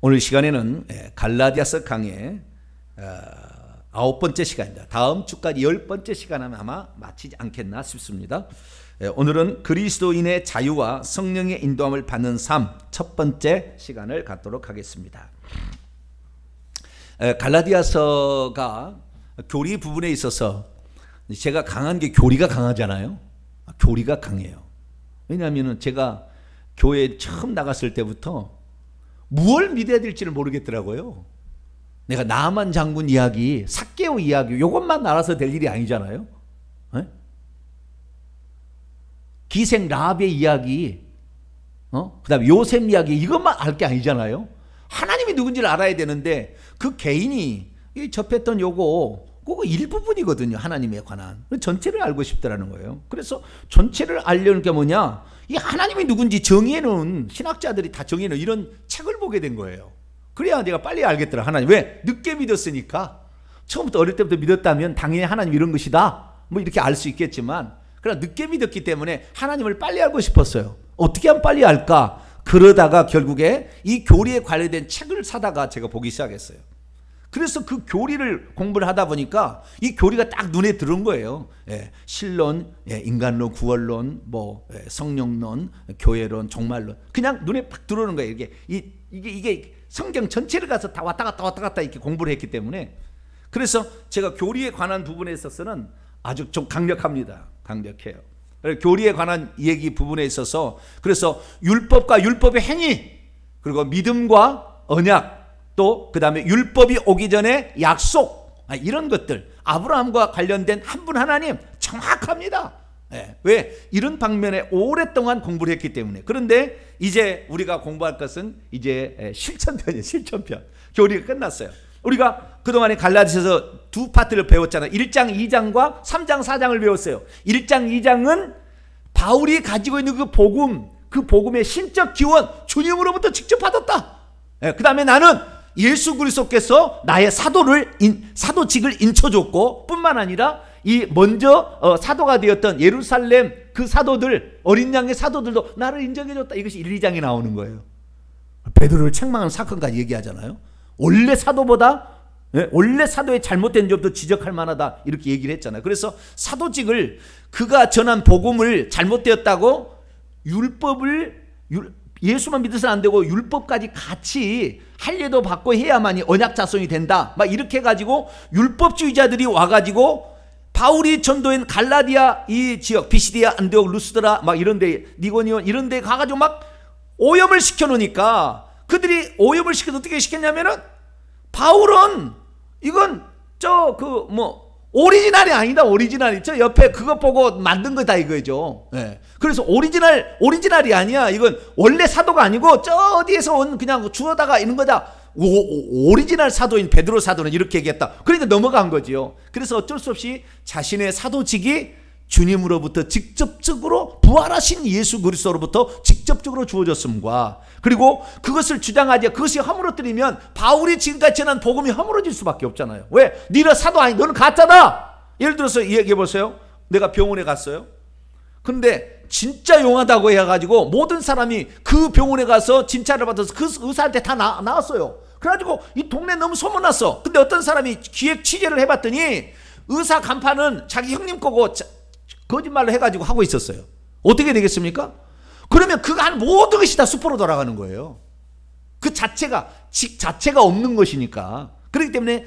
오늘 시간에는 갈라디아서 강의 9번째 시간입니다. 다음 주까지 10번째 시간하면 아마 마치지 않겠나 싶습니다. 오늘은 그리스도인의 자유와 성령의 인도함을 받는 삶 첫 번째 시간을 갖도록 하겠습니다. 갈라디아서가 교리 부분에 있어서 제가 강한 게 교리가 강하잖아요. 교리가 강해요. 왜냐하면 제가 교회에 처음 나갔을 때부터 무엇을 믿어야 될지를 모르겠더라고요. 내가 나만 장군 이야기, 삭개오 이야기 이것만 알아서 될 일이 아니잖아요. 에? 기생 라합의 이야기, 그 다음에 요셉 이야기 이것만 알 게 아니잖아요. 하나님이 누군지를 알아야 되는데 그 개인이 접했던 그거 일부분이거든요. 하나님에 관한. 전체를 알고 싶다라는 거예요. 그래서 전체를 알려는 게 뭐냐? 이 하나님이 누군지 정의해놓은 신학자들이 다 정의해놓은 이런 책을 보게 된 거예요. 그래야 내가 빨리 알겠더라. 하나님. 왜? 늦게 믿었으니까. 처음부터 어릴 때부터 믿었다면 당연히 하나님 이런 것이다. 뭐 이렇게 알 수 있겠지만 그러나 늦게 믿었기 때문에 하나님을 빨리 알고 싶었어요. 어떻게 하면 빨리 알까? 그러다가 결국에 이 교리에 관련된 책을 사다가 제가 보기 시작했어요. 그래서 그 교리를 공부를 하다 보니까 이 교리가 딱 눈에 들어온 거예요. 신론, 인간론, 구원론, 성령론, 교회론, 종말론. 그냥 눈에 팍 들어오는 거예요. 이게 성경 전체를 가서 다 왔다 갔다 이렇게 공부를 했기 때문에. 그래서 제가 교리에 관한 부분에 있어서는 아주 좀 강력합니다. 강력해요. 교리에 관한 얘기 부분에 있어서 그래서 율법과 율법의 행위, 그리고 믿음과 언약, 또 그 다음에 율법이 오기 전에 약속, 이런 것들, 아브라함과 관련된 한 분 하나님 정확합니다. 왜? 이런 방면에 오랫동안 공부를 했기 때문에. 그런데 이제 우리가 공부할 것은 이제 실천편이에요. 실천편. 교리가 끝났어요. 우리가 그동안에 갈라디아서 두 파트를 배웠잖아요. 1장 2장과 3장 4장을 배웠어요. 1장 2장은 바울이 가지고 있는 그 복음의 신적 기원, 주님으로부터 직접 받았다. 그 다음에 나는 예수 그리스도께서 나의 사도직을 인쳐줬고, 뿐만 아니라 이 먼저 사도가 되었던 예루살렘 그 사도들, 어린 양의 사도들도 나를 인정해줬다. 이것이 1, 2장에 나오는 거예요. 베드로를 책망하는 사건까지 얘기하잖아요. 원래 사도의 잘못된 점도 지적할 만하다, 이렇게 얘기를 했잖아요. 그래서 사도직을, 그가 전한 복음을 잘못되었다고 예수만 믿어서는 안 되고 율법까지 같이 할례도 받고 해야만이 언약 자손이 된다, 막 이렇게 해가지고 율법주의자들이 와가지고 바울이 전도인 갈라디아 이 지역, 비시디아, 안디옥, 루스드라 막 이런데, 니고니온 이런데 가가지고 막 오염을 시켜놓으니까, 그들이 오염을 시켜서 어떻게 시켰냐면은, 바울은 이건 오리지널이 아니다. 오리지널이 저 옆에 그거 보고 만든 거다 이거죠. 그래서 오리지널이 아니야. 이건 원래 사도가 아니고 저 어디에서 온 그냥 주워다가 있는 거다. 오리지널 사도인 베드로 사도는 이렇게 얘기했다. 그러니까 넘어간 거지요. 그래서 어쩔 수 없이 자신의 사도직이 주님으로부터 직접적으로 부활하신 예수 그리스도로부터 직접적으로 주어졌음과, 그리고 그것을 주장하지, 그것이 허물어뜨리면 바울이 지금까지 전한 복음이 허물어질 수밖에 없잖아요. 왜? 네가 사도 아니, 너는 가짜다. 예를 들어서 얘기해 보세요. 내가 병원에 갔어요. 근데 진짜 용하다고 해가지고 모든 사람이 그 병원에 가서 진찰을 받아서 그 의사한테 다 나왔어요. 그래가지고 이 동네 너무 소문났어. 근데 어떤 사람이 기획 취재를 해봤더니 의사 간판은 자기 형님 거고 거짓말로 해가지고 하고 있었어요. 어떻게 되겠습니까? 그러면 그가 한 모든 것이 다 수포로 돌아가는 거예요. 그 자체가 없는 것이니까. 그렇기 때문에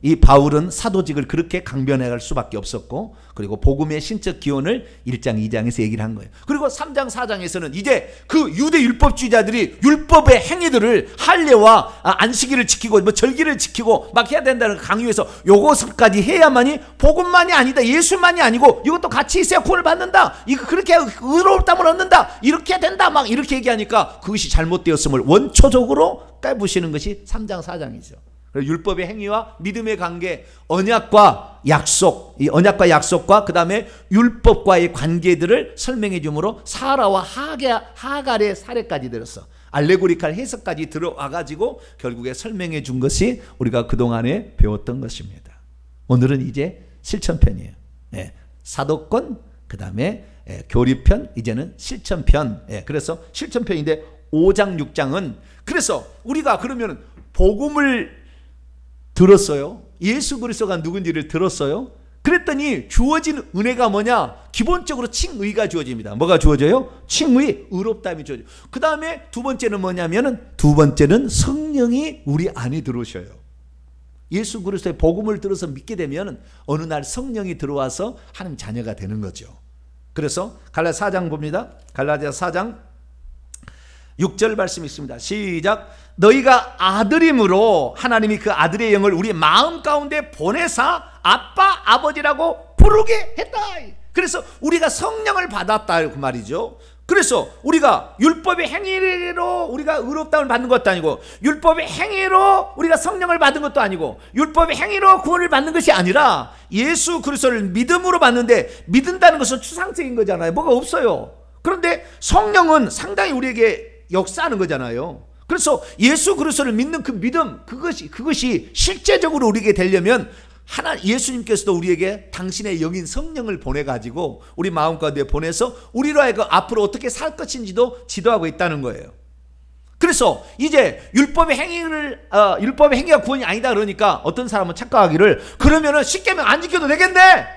이 바울은 사도직을 그렇게 강변해갈 수밖에 없었고, 그리고 복음의 신적 기원을 1장 2장에서 얘기를 한 거예요. 그리고 3장 4장에서는 이제 그 유대 율법주의자들이 율법의 행위들을, 할례와 안식일을 지키고 절기를 지키고 막 해야 된다는 강요해서 요것까지 해야만이 복음만이 아니다, 예수만이 아니고 이것도 같이 있어야 구원을 받는다, 이거 그렇게 의로울담을 얻는다, 이렇게 해야 된다, 막 이렇게 얘기하니까 그것이 잘못되었음을 원초적으로 깨부시는 것이 3장 4장이죠. 율법의 행위와 믿음의 관계, 언약과 약속, 이 언약과 약속과 그 다음에 율법과의 관계들을 설명해 주므로 사라와 하갈의 사례까지 들었어. 알레고리칼 해석까지 들어와가지고 결국에 설명해 준 것이 우리가 그동안에 배웠던 것입니다. 오늘은 이제 실천편이에요. 사도권, 그 다음에 교리편, 이제는 실천편. 그래서 실천편인데 5장 6장은 그래서 우리가 그러면 복음을 들었어요. 예수 그리스도가 누군지를 들었어요. 그랬더니 주어진 은혜가 뭐냐? 기본적으로 칭의가 주어집니다. 뭐가 주어져요? 칭의, 의롭다함이 주어져요. 그 다음에 두 번째는 뭐냐면은 두 번째는 성령이 우리 안에 들어오셔요. 예수 그리스도의 복음을 들어서 믿게 되면 어느 날 성령이 들어와서 하나님 자녀가 되는 거죠. 그래서 갈라디아 4장 봅니다. 갈라디아 4장 6절 말씀이 있습니다. 시작. 너희가 아들임으로 하나님이 그 아들의 영을 우리 마음 가운데 보내사 아빠 아버지라고 부르게 했다. 그래서 우리가 성령을 받았다 그 말이죠. 그래서 우리가 율법의 행위로 우리가 의롭다움을 받는 것도 아니고 율법의 행위로 우리가 성령을 받은 것도 아니고 율법의 행위로 구원을 받는 것이 아니라 예수 그리스도를 믿음으로 받는데 믿는다는 것은 추상적인 거잖아요. 뭐가 없어요. 그런데 성령은 상당히 우리에게 역사하는 거잖아요. 그래서 예수 그리스도를 믿는 그 믿음 그것이 실제적으로 우리에게 되려면 예수님께서도 우리에게 당신의 영인 성령을 보내가지고 우리 마음 가운데 보내서 우리로 하여금 앞으로 어떻게 살 것인지도 지도하고 있다는 거예요. 그래서 이제 율법의 행위가 구원이 아니다 그러니까 어떤 사람은 착각하기를 그러면은 십계명 안 지켜도 되겠네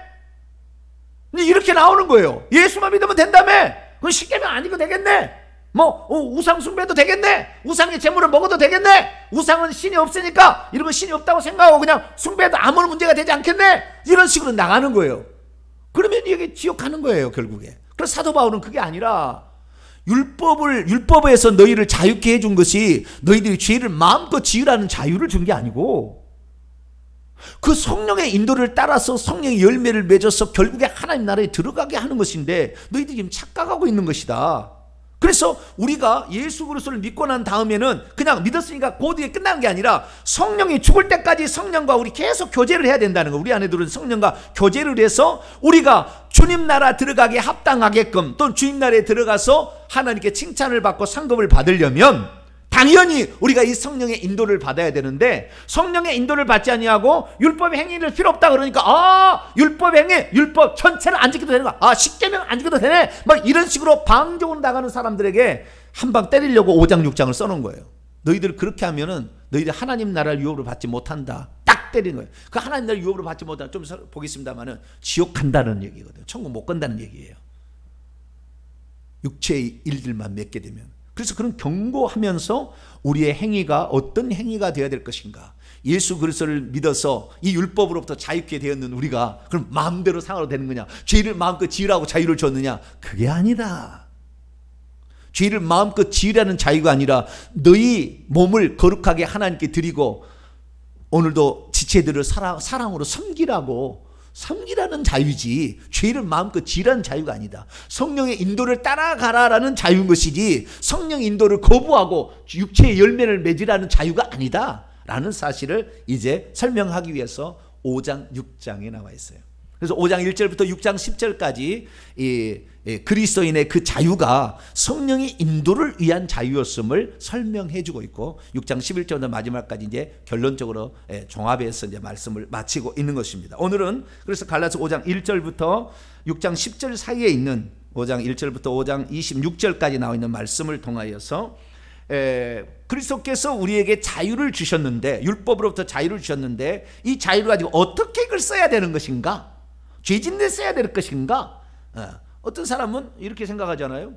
이렇게 나오는 거예요. 예수만 믿으면 된다며 그럼 십계명 안 지켜도 되겠네 우상 숭배도 되겠네 우상의 제물을 먹어도 되겠네 우상은 신이 없으니까 이런 건 신이 없다고 생각하고 그냥 숭배해도 아무런 문제가 되지 않겠네 이런 식으로 나가는 거예요. 그러면 이게 지옥 가는 거예요 결국에. 그래서 사도 바울은 그게 아니라 율법에서 너희를 자유케 해준 것이 너희들이 죄를 마음껏 지으라는 자유를 준 게 아니고 그 성령의 인도를 따라서 성령의 열매를 맺어서 결국에 하나님 나라에 들어가게 하는 것인데 너희들이 지금 착각하고 있는 것이다. 그래서 우리가 예수 그리스도를 믿고 난 다음에는 그냥 믿었으니까 곧이게 끝나는 게 아니라 성령이 죽을 때까지 성령과 우리 계속 교제를 해야 된다는 거. 우리 안에 들어온 성령과 교제를 해서 우리가 주님 나라 들어가기에 합당하게끔 또는 주님 나라에 들어가서 하나님께 칭찬을 받고 상급을 받으려면 당연히 우리가 이 성령의 인도를 받아야 되는데 성령의 인도를 받지 아니하고 율법의 행위를 필요 없다 그러니까 율법 행위 율법 전체를 안 지켜도 되는 거야. 십계명 안 지켜도 되네 막 이런 식으로 방종을 나가는 사람들에게 한 방 때리려고 5장 6장을 써놓은 거예요. 너희들 그렇게 하면은 너희들 하나님 나라를 유업으로 받지 못한다 딱 때리는 거예요. 그 하나님 나라를 유업으로 받지 못한다 좀 보겠습니다만은 지옥 간다는 얘기거든요. 천국 못 간다는 얘기예요. 육체의 일들만 맺게 되면. 그래서 그런 경고하면서 우리의 행위가 어떤 행위가 되어야 될 것인가. 예수 그리스도를 믿어서 이 율법으로부터 자유케 되었는 우리가 그럼 마음대로 상하로 되는 거냐. 죄를 마음껏 지으라고 자유를 줬느냐. 그게 아니다. 죄를 마음껏 지으라는 자유가 아니라 너희 몸을 거룩하게 하나님께 드리고 오늘도 지체들을 사랑으로 섬기라는 자유지 죄를 마음껏 지으라는 자유가 아니다. 성령의 인도를 따라가라라는 자유인 것이지 성령 인도를 거부하고 육체의 열매를 맺으라는 자유가 아니다 라는 사실을 이제 설명하기 위해서 5장 6장에 나와 있어요. 그래서 5장 1절부터 6장 10절까지 그리스도인의 그 자유가 성령의 인도를 위한 자유였음을 설명해 주고 있고 6장 11절부터 마지막까지 이제 결론적으로 종합해서 이제 말씀을 마치고 있는 것입니다. 오늘은 그래서 갈라디아 5장 1절부터 6장 10절 사이에 있는 5장 1절부터 5장 26절까지 나와 있는 말씀을 통하여서 그리스도께서 우리에게 자유를 주셨는데 율법으로부터 자유를 주셨는데 이 자유를 가지고 어떻게 그걸 써야 되는 것인가? 죄 짓는 데 써야 될 것인가? 어떤 사람은 이렇게 생각하잖아요.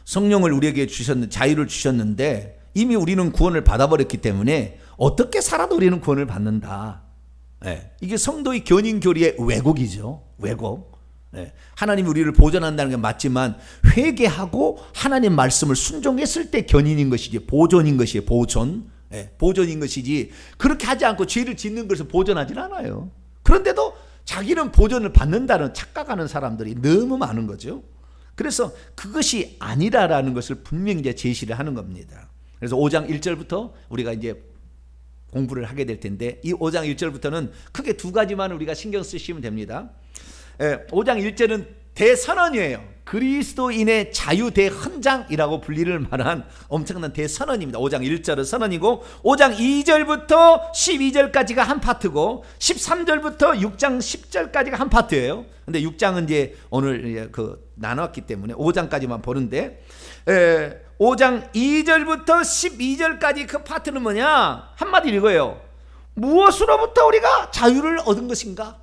성령을 우리에게 자유를 주셨는데 이미 우리는 구원을 받아버렸기 때문에 어떻게 살아도 우리는 구원을 받는다. 이게 성도의 견인교리의 왜곡이죠. 왜곡. 하나님이 우리를 보존한다는 게 맞지만 회개하고 하나님 말씀을 순종했을 때 견인인 것이지 보존인 것이에요. 보존인 것이지 그렇게 하지 않고 죄를 짓는 것을 보존하진 않아요. 그런데도 자기는 보존을 받는다는 착각하는 사람들이 너무 많은 거죠. 그래서 그것이 아니라라는 것을 분명히 이제 제시를 하는 겁니다. 그래서 5장 1절부터 우리가 이제 공부를 하게 될 텐데 이 5장 1절부터는 크게 두 가지만 우리가 신경 쓰시면 됩니다. 5장 1절은 대선언이에요. 그리스도인의 자유 대헌장이라고 불리를 만한 엄청난 대선언입니다. 5장 1절은 선언이고 5장 2절부터 12절까지가 한 파트고 13절부터 6장 10절까지가 한 파트예요. 근데 6장은 이제 오늘 나눴기 때문에 5장까지만 보는데 5장 2절부터 12절까지 그 파트는 뭐냐? 한마디로 이거예요. 무엇으로부터 우리가 자유를 얻은 것인가?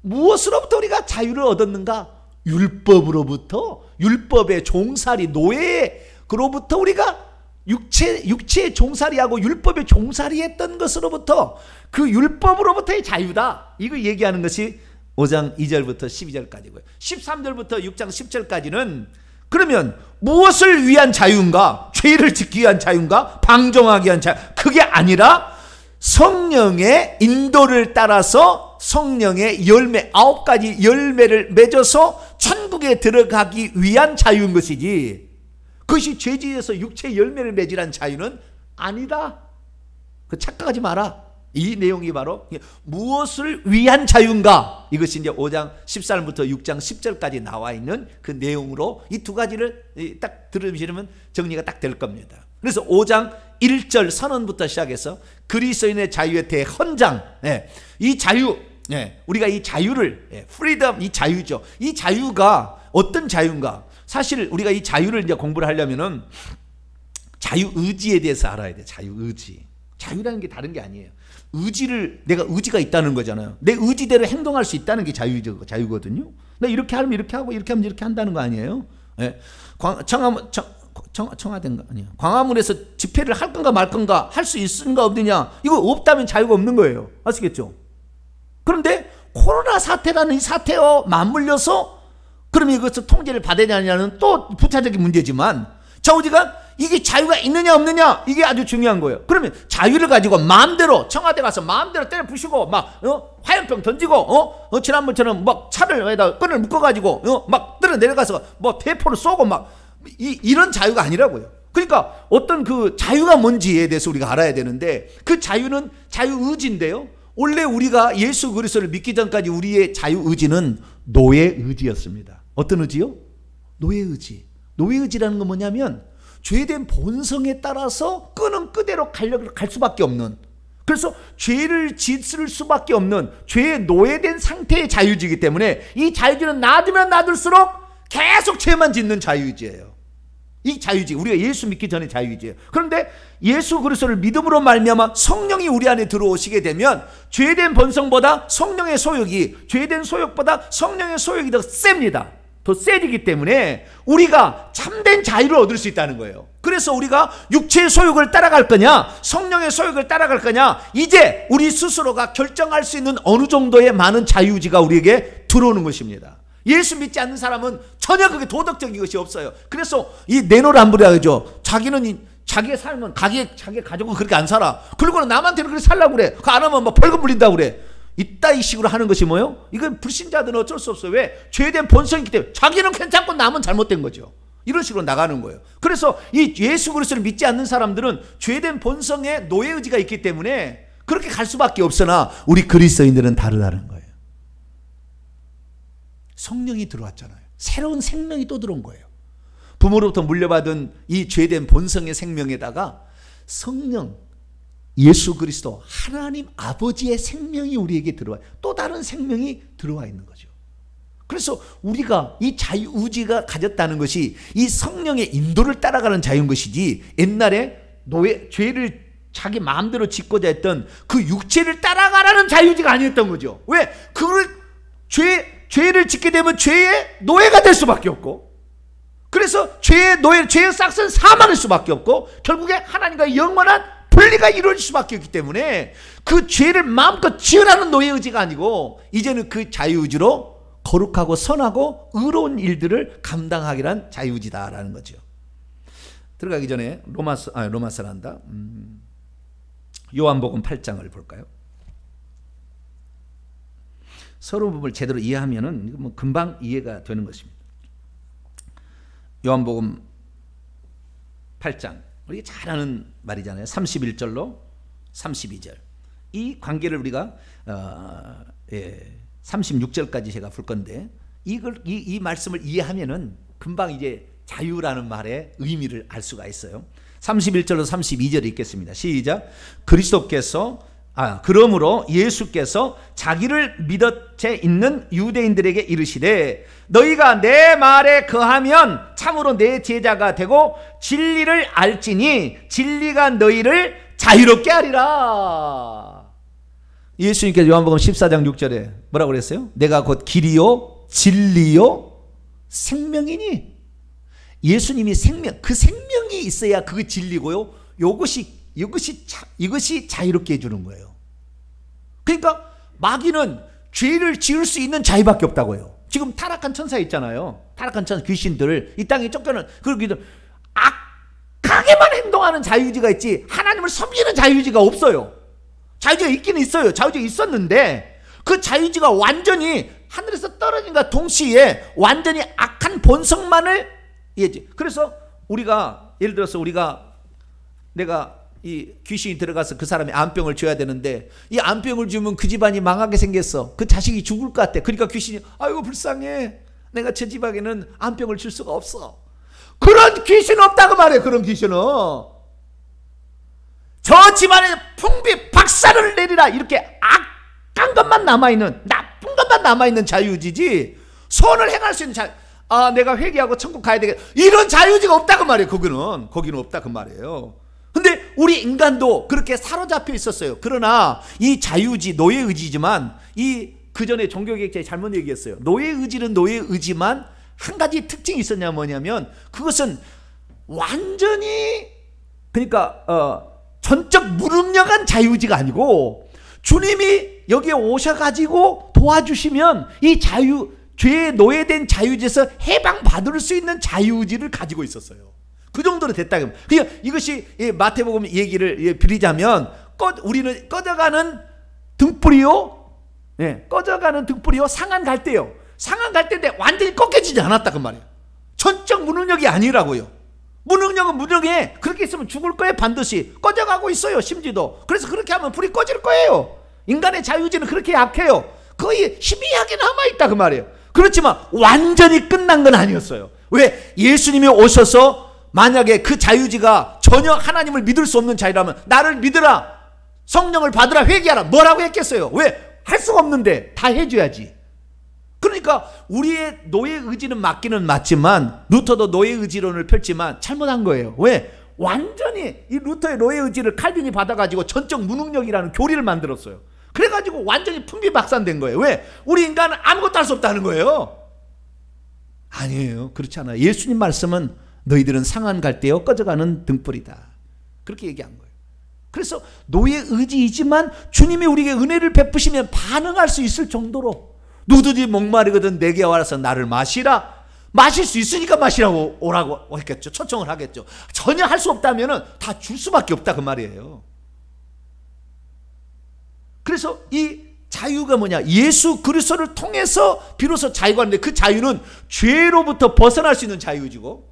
무엇으로부터 우리가 자유를 얻었는가? 율법으로부터, 율법의 종살이, 노예로부터 우리가 육체의 종살이하고 율법의 종살이 했던 것으로부터, 그 율법으로부터의 자유다. 이거 얘기하는 것이 5장 2절부터 12절까지고요. 13절부터 6장 10절까지는 그러면 무엇을 위한 자유인가? 죄를 짓기 위한 자유인가? 방종하기 위한 자유? 그게 아니라 성령의 인도를 따라서 성령의 열매, 9가지 열매를 맺어서 천국에 들어가기 위한 자유인 것이지, 그것이 죄지에서 육체의 열매를 맺으란 자유는 아니다. 그 착각하지 마라. 이 내용이 바로 무엇을 위한 자유인가? 이것이 이제 5장 14절부터 6장 10절까지 나와 있는 그 내용으로 이 두 가지를 딱 들으시면 정리가 딱 될 겁니다. 그래서 5장 1절 선언부터 시작해서 그리스도인의 자유에 대해 헌장, 이 자유, 우리가 이 자유를, 프리덤, 이 자유죠. 이 자유가 어떤 자유인가? 사실 우리가 이 자유를 이제 공부를 하려면은 자유의지에 대해서 알아야 돼. 자유의지. 자유라는 게 다른 게 아니에요. 내가 의지가 있다는 거잖아요. 내 의지대로 행동할 수 있다는 게 자유거든요. 내가 이렇게 하면 이렇게 하고 이렇게 하면 이렇게 한다는 거 아니에요. 청와대인가? 아니야. 광화문에서 집회를 할 건가 말 건가, 할 수 있는가 없느냐, 이거 없다면 자유가 없는 거예요. 아시겠죠? 그런데 코로나 사태라는 이 사태와 맞물려서 그러면 이것을 통제를 받아야 되느냐는 또 부차적인 문제지만, 자우지간 이게 자유가 있느냐 없느냐, 이게 아주 중요한 거예요. 그러면 자유를 가지고 마음대로 청와대 가서 마음대로 때려 부시고 막 화염병 던지고 지난번처럼 막 차를 에다 끈을 묶어가지고 막 떨어 내려가서 뭐 대포를 쏘고 막 이런 자유가 아니라고요. 그러니까 어떤 그 자유가 뭔지에 대해서 우리가 알아야 되는데, 그 자유는 자유의지인데요. 원래 우리가 예수 그리스도를 믿기 전까지 우리의 자유의지는 노예의지였습니다. 어떤 의지요? 노예의지. 노예의지라는 건 뭐냐면 죄된 본성에 따라서 끄는 끄대로 갈 수밖에 없는, 그래서 죄를 짓을 수밖에 없는 죄에 노예된 상태의 자유의지이기 때문에 이 자유의지는 놔두면 놔둘수록 계속 죄만 짓는 자유의지예요. 이 자유의지, 우리가 예수 믿기 전에 자유의지예요. 그런데 예수 그리스도를 믿음으로 말미암아 성령이 우리 안에 들어오시게 되면 죄된 본성보다 성령의 소욕이, 죄된 소욕보다 성령의 소욕이 더 셉니다. 더 세지기 때문에 우리가 참된 자유를 얻을 수 있다는 거예요. 그래서 우리가 육체의 소욕을 따라갈 거냐, 성령의 소욕을 따라갈 거냐, 이제 우리 스스로가 결정할 수 있는 어느 정도의 많은 자유의지가 우리에게 들어오는 것입니다. 예수 믿지 않는 사람은 전혀 그게 도덕적인 것이 없어요. 그래서 이 내노란불이라고 하죠. 자기는 자기의 삶은 자기 가족은 그렇게 안 살아. 그리고는 남한테는 그렇게 살라고 그래. 그거 안 하면 뭐 벌금 물린다고 그래. 이따위 식으로 하는 것이 뭐예요? 이건 불신자들은 어쩔 수 없어요. 왜? 죄된 본성이기 때문에 자기는 괜찮고 남은 잘못된 거죠. 이런 식으로 나가는 거예요. 그래서 이 예수 그리스도를 믿지 않는 사람들은 죄된 본성에 노예의지가 있기 때문에 그렇게 갈 수밖에 없으나, 우리 그리스도인들은 다르다는 거예요. 성령이 들어왔잖아요. 새로운 생명이 또 들어온 거예요. 부모로부터 물려받은 이 죄된 본성의 생명에다가 성령, 예수 그리스도, 하나님 아버지의 생명이 우리에게 들어와요. 또 다른 생명이 들어와 있는 거죠. 그래서 우리가 이 자유의지가 가졌다는 것이 이 성령의 인도를 따라가는 자유인 것이지, 옛날에 죄를 자기 마음대로 짓고자 했던 그 육체를 따라가라는 자유의지가 아니었던 거죠. 왜? 죄를 짓게 되면 죄의 노예가 될 수밖에 없고, 그래서 죄의 싹은 사망일 수밖에 없고, 결국에 하나님과 영원한 분리가 이루어질 수밖에 없기 때문에 그 죄를 마음껏 지으라는 노예의지가 아니고, 이제는 그 자유의지로 거룩하고 선하고 의로운 일들을 감당하기란 자유의지다라는 거죠. 들어가기 전에 로마서란다. 요한복음 8장을 볼까요? 서로 부분을 제대로 이해하면은 뭐 금방 이해가 되는 것입니다. 요한복음 8장, 우리가 잘 아는 말이잖아요. 31절로 32절. 이 관계를 우리가 36절까지 제가 풀 건데, 이 말씀을 이해하면은 금방 이제 자유라는 말의 의미를 알 수가 있어요. 31절로 32절 읽겠습니다. 시작. 그러므로 예수께서 자기를 믿어 채 있는 유대인들에게 이르시되 너희가 내 말에 거하면 참으로 내 제자가 되고 진리를 알지니 진리가 너희를 자유롭게 하리라. 예수님께서 요한복음 14장 6절에 뭐라고 그랬어요? 내가 곧 길이요 진리요 생명이니. 예수님이 그 생명이 있어야 그게 진리고요. 이것이 자유롭게 해주는 거예요. 그러니까 마귀는 죄를 지을 수 있는 자유밖에 없다고요. 지금 타락한 천사 있잖아요. 타락한 천사 귀신들, 이 땅에 쫓겨난 그런 악하게만 행동하는 자유의지가 있지 하나님을 섬기는 자유의지가 없어요. 자유의지가 있기는 있어요. 자유의지가 있었는데 그 자유의지가 완전히 하늘에서 떨어진과 동시에 완전히 악한 본성만을 그래서 우리가 예를 들어서 내가 이 귀신이 들어가서 그 사람이 암병을 줘야 되는데 이 암병을 주면 그 집안이 망하게 생겼어. 그 자식이 죽을 것 같아. 그러니까 귀신이 아이고 불쌍해. 내가 저 집안에는 암병을 줄 수가 없어. 그런 귀신은 없다고 말해. 그런 귀신은 저 집안에 풍비 박살을 내리라 이렇게 악한 것만 남아있는 나쁜 것만 남아있는 자유의지지 선을 행할 수 있는 자유. 내가 회개하고 천국 가야 되겠다 이런 자유의지가 없다고 말이에요. 거기는 없다 그 말이에요. 근데 우리 인간도 그렇게 사로잡혀 있었어요. 그러나 이 자유의지 노예의지지만 그 전에 종교개혁자에 잘못 얘기했어요. 노예의지는 노예의지만 한 가지 특징이 있었냐 뭐냐면 그것은 완전히 그러니까 전적 무능력한 자유의지가 아니고 주님이 여기에 오셔가지고 도와주시면 이 죄에 노예된 자유의지에서 해방받을 수 있는 자유의지를 가지고 있었어요. 그 정도로 됐다. 그러니까 이것이 마태복음 얘기를 빌리자면 우리는 꺼져가는 등불이요. 꺼져가는 등불이요. 상한 갈대요. 상한 갈대인데 완전히 꺾여지지 않았다 그 말이에요. 전적 무능력이 아니라고요. 무능력은 무능해. 그렇게 있으면 죽을 거예요. 반드시 꺼져가고 있어요. 심지도. 그래서 그렇게 하면 불이 꺼질 거예요. 인간의 자유의지는 그렇게 약해요. 거의 희미하게 남아있다 그 말이에요. 그렇지만 완전히 끝난 건 아니었어요. 왜? 예수님이 오셔서 만약에 그 자유의지가 전혀 하나님을 믿을 수 없는 자유라면 나를 믿으라, 성령을 받으라, 회개하라 뭐라고 했겠어요? 왜? 할 수가 없는데 다 해줘야지. 그러니까 우리의 노예의지는 맞기는 맞지만 루터도 노예의지론을 펼지만 잘못한 거예요. 왜? 완전히 이 루터의 노예의지를 칼빈이 받아가지고 전적 무능력이라는 교리를 만들었어요. 그래가지고 완전히 풍비박산된 거예요. 왜? 우리 인간은 아무것도 할 수 없다는 거예요. 아니에요. 그렇지 않아요. 예수님 말씀은 너희들은 상한 갈대여 꺼져가는 등불이다. 그렇게 얘기한 거예요. 그래서 노예의지이지만 주님이 우리에게 은혜를 베푸시면 반응할 수 있을 정도로 누구든지 목마르거든 내게 와서 나를 마시라. 마실 수 있으니까 마시라고 오라고 했겠죠. 초청을 하겠죠. 전혀 할 수 없다면 다 줄 수밖에 없다 그 말이에요. 그래서 이 자유가 뭐냐? 예수 그리스도를 통해서 비로소 자유가 있는데 그 자유는 죄로부터 벗어날 수 있는 자유이고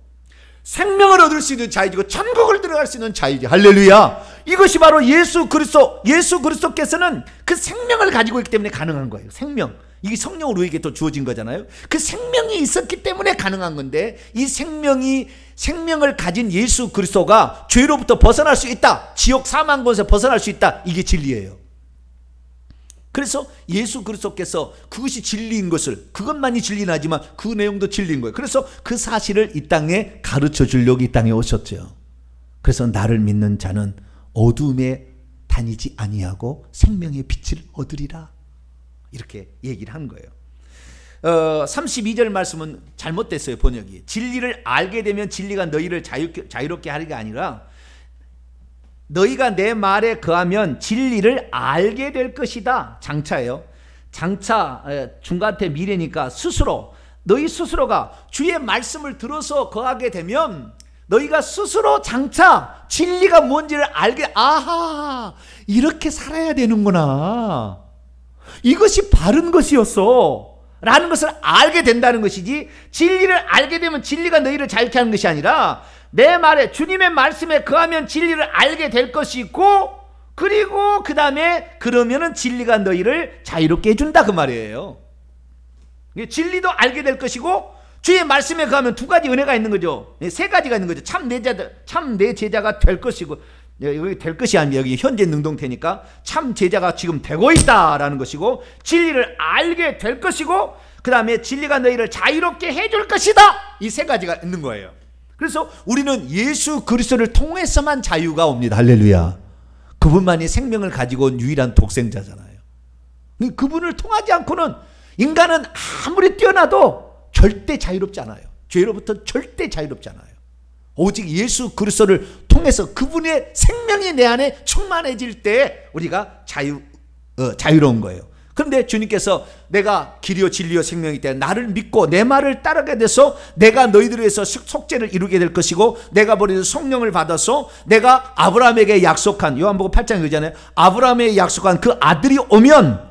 생명을 얻을 수 있는 자유이고 천국을 들어갈 수 있는 자유지. 할렐루야. 이것이 바로 예수 그리스도께서는 그 생명을 가지고 있기 때문에 가능한 거예요. 생명. 이게 성령으로 우리에게 또 주어진 거잖아요. 그 생명이 있었기 때문에 가능한 건데 이 생명을 가진 예수 그리스도가 죄로부터 벗어날 수 있다. 지옥 사망 권세에서 벗어날 수 있다. 이게 진리예요. 그래서 예수 그리스도께서 그것이 진리인 것을 그것만이 진리는 하지만 그 내용도 진리인 거예요. 그래서 그 사실을 이 땅에 가르쳐 주려고 이 땅에 오셨죠. 그래서 나를 믿는 자는 어둠에 다니지 아니하고 생명의 빛을 얻으리라. 이렇게 얘기를 한 거예요. 32절 말씀은 잘못됐어요. 번역이. 진리를 알게 되면 진리가 너희를 자유롭게 하리가 아니라 너희가 내 말에 거하면 진리를 알게 될 것이다. 장차예요. 장차 중간태 미래니까 너희 스스로가 주의 말씀을 들어서 거하게 되면 너희가 스스로 장차 진리가 뭔지를 알게 아하 이렇게 살아야 되는구나. 이것이 바른 것이었어 라는 것을 알게 된다는 것이지 진리를 알게 되면 진리가 너희를 자유케 하는 것이 아니라 내 말에 주님의 말씀에 거하면 진리를 알게 될 것이 있고 그리고 그 다음에 그러면은 진리가 너희를 자유롭게 해준다 그 말이에요. 진리도 알게 될 것이고 주의 말씀에 가면 두 가지 은혜가 있는 거죠. 세 가지가 있는 거죠. 참 내 제자가 될 것이고, 여기 될 것이 아니라 여기 현재 능동태니까 참 제자가 지금 되고 있다라는 것이고, 진리를 알게 될 것이고, 그 다음에 진리가 너희를 자유롭게 해줄 것이다. 이 세 가지가 있는 거예요. 그래서 우리는 예수 그리스도를 통해서만 자유가 옵니다. 할렐루야. 그분만이 생명을 가지고 온 유일한 독생자잖아요. 그분을 통하지 않고는 인간은 아무리 뛰어나도 절대 자유롭지 않아요. 죄로부터 절대 자유롭지 않아요. 오직 예수 그리스도를 통해서 그분의 생명이 내 안에 충만해질 때 우리가 자유로운 거예요. 그런데 주님께서 내가 길이요 진리요 생명이기 때문에 나를 믿고 내 말을 따르게 돼서 내가 너희들을 위해서 속죄를 이루게 될 것이고, 내가 버리는 성령을 받아서 내가 아브라함에게 약속한, 요한복음 8장에 그러잖아요. 아브라함에게 약속한 그 아들이 오면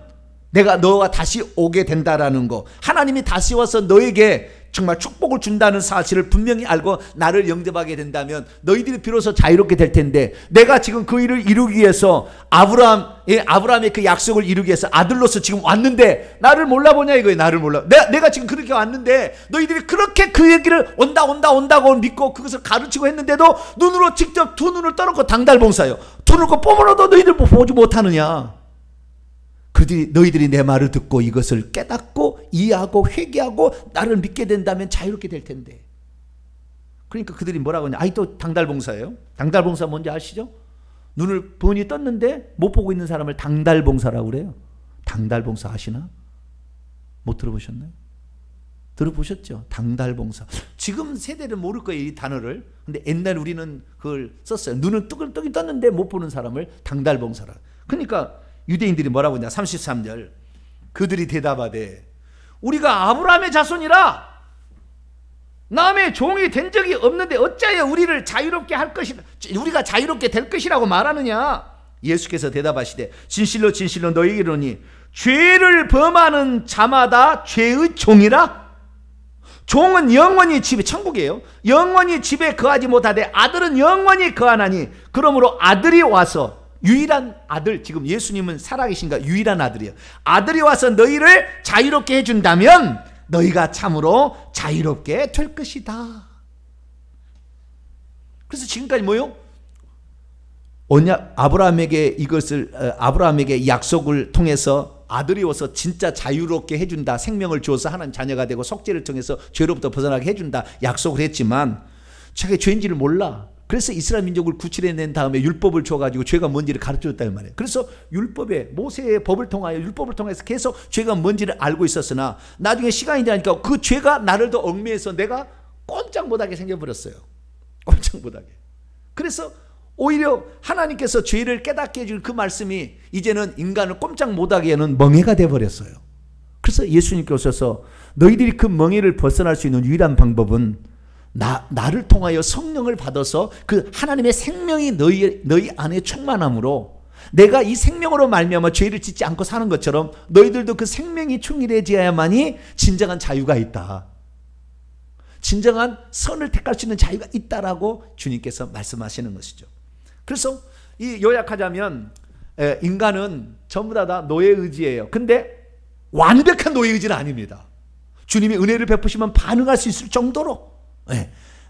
내가 너가 다시 오게 된다라는 거, 하나님이 다시 와서 너에게 정말 축복을 준다는 사실을 분명히 알고 나를 영접하게 된다면 너희들이 비로소 자유롭게 될 텐데, 내가 지금 그 일을 이루기 위해서 아브라함의 그 약속을 이루기 위해서 아들로서 지금 왔는데 나를 몰라보냐 이거예요. 나를 몰라. 내가 지금 그렇게 왔는데 너희들이 그렇게 그 얘기를 온다고 믿고 그것을 가르치고 했는데도 눈으로 직접 두 눈을 떠놓고 당달봉사요. 눈을 뽀물어도 너희들 보지 못하느냐. 너희들이 내 말을 듣고 이것을 깨닫고 이해하고 회개하고 나를 믿게 된다면 자유롭게 될 텐데. 그러니까 그들이 뭐라고 하냐. 아이 또 당달봉사예요. 당달봉사 뭔지 아시죠? 눈을 번이 떴는데 못 보고 있는 사람을 당달봉사라고 그래요. 당달봉사 아시나? 못 들어보셨나요? 들어보셨죠? 당달봉사. 지금 세대는 모를 거예요, 이 단어를. 근데 옛날 우리는 그걸 썼어요. 눈은 뜨긴 떴는데 못 보는 사람을 당달봉사라. 그러니까 유대인들이 뭐라고 했냐. 33절. 그들이 대답하되 우리가 아브라함의 자손이라 남의 종이 된 적이 없는데 어찌하여 우리를 자유롭게 할 것이다, 우리가 자유롭게 될 것이라고 말하느냐. 예수께서 대답하시되 진실로 진실로 너희에게 이르노니 죄를 범하는 자마다 죄의 종이라. 종은 영원히 집에, 천국이에요. 영원히 집에 거하지 못하되 아들은 영원히 거하나니, 그러므로 아들이 와서, 유일한 아들, 지금 예수님은 살아계신가 유일한 아들이에요. 아들이 와서 너희를 자유롭게 해준다면 너희가 참으로 자유롭게 될 것이다. 그래서 지금까지 뭐요? 아브라함에게 약속을 통해서 아들이 와서 진짜 자유롭게 해준다, 생명을 주어서 하나님 자녀가 되고 속죄를 통해서 죄로부터 벗어나게 해준다 약속을 했지만 자기가 죄인지를 몰라. 그래서 이스라엘 민족을 구출해낸 다음에 율법을 줘가지고 죄가 뭔지를 가르쳐줬다는 말이에요. 그래서 율법에, 모세의 법을 통하여, 율법을 통해서 계속 죄가 뭔지를 알고 있었으나 나중에 시간이 지나니까 그 죄가 나를 더 얽매여서 내가 꼼짝 못하게 생겨버렸어요. 꼼짝 못하게. 그래서 오히려 하나님께서 죄를 깨닫게 해줄 그 말씀이 이제는 인간을 꼼짝 못하게 하는 멍해가 돼버렸어요. 그래서 예수님께서 오셔서 너희들이 그 멍해를 벗어날 수 있는 유일한 방법은 나를 통하여 성령을 받아서 그 하나님의 생명이 너희 안에 충만함으로 내가 이 생명으로 말미암아 죄를 짓지 않고 사는 것처럼 너희들도 그 생명이 충만해져야만이 진정한 자유가 있다. 진정한 선을 택할 수 있는 자유가 있다라고 주님께서 말씀하시는 것이죠. 그래서 이 요약하자면 인간은 전부 다 노예 의지예요. 근데 완벽한 노예 의지는 아닙니다. 주님이 은혜를 베푸시면 반응할 수 있을 정도로,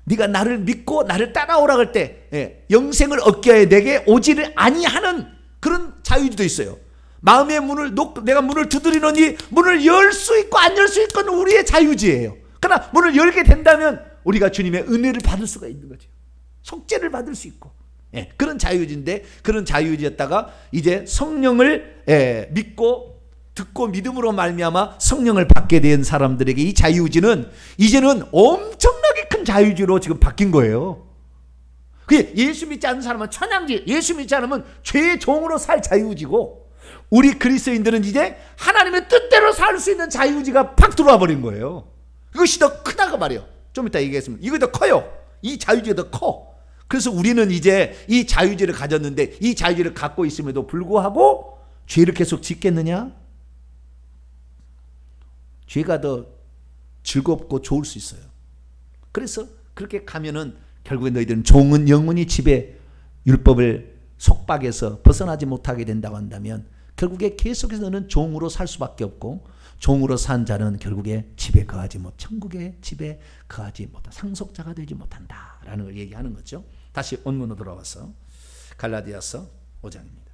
네가 나를 믿고 나를 따라오라 할 때 영생을 얻게 하여 내게 오지를 아니하는 그런 자유도 있어요. 마음의 문을 내가 문을 두드리노니 문을 열 수 있고 안 열 수 있고는 우리의 자유지예요. 그러나 문을 열게 된다면 우리가 주님의 은혜를 받을 수가 있는 거죠. 속죄를 받을 수 있고, 그런 자유지인데, 그런 자유지였다가 이제 성령을 믿고 듣고 믿음으로 말미암아 성령을 받게 된 사람들에게 이 자유지는 이제는 엄청나게 큰 자유지로 지금 바뀐 거예요. 그게 예수 믿지 않는 사람은 천향지, 예수 믿지 않으면 죄의 종으로 살 자유지고, 우리 그리스도인들은 이제 하나님의 뜻대로 살 수 있는 자유지가 팍 들어와 버린 거예요. 이것이 더 크다고 말이에요. 좀 이따 얘기했습니다. 이거 더 커요. 이 자유지가 더 커. 그래서 우리는 이제 이 자유지를 가졌는데 이 자유지를 갖고 있음에도 불구하고 죄를 계속 짓겠느냐? 죄가 더 즐겁고 좋을 수 있어요. 그래서 그렇게 가면은 결국에 너희들은 종은 영원히 집에 율법을 속박해서 벗어나지 못하게 된다고 한다면 결국에 계속해서 너는 종으로 살 수밖에 없고 종으로 산 자는 결국에 집에 거하지 못, 천국의 집에 거하지 못한다. 상속자가 되지 못한다 라는 걸 얘기하는 거죠. 다시 원문으로 돌아와서 갈라디아서 5장입니다.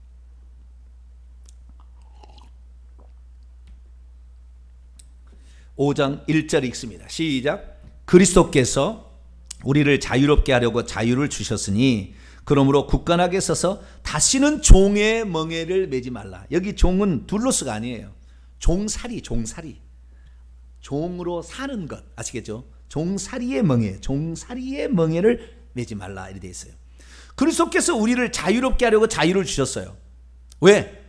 5장 1절 읽습니다. 시작. 그리스도께서 우리를 자유롭게 하려고 자유를 주셨으니 그러므로 굳건하게 서서 다시는 종의 멍에를 매지 말라. 여기 종은 둘로스가 아니에요. 종살이. 종으로 사는 것 아시겠죠? 종살이의 멍에를 매지 말라 이렇게 되어 있어요. 그리스도께서 우리를 자유롭게 하려고 자유를 주셨어요. 왜?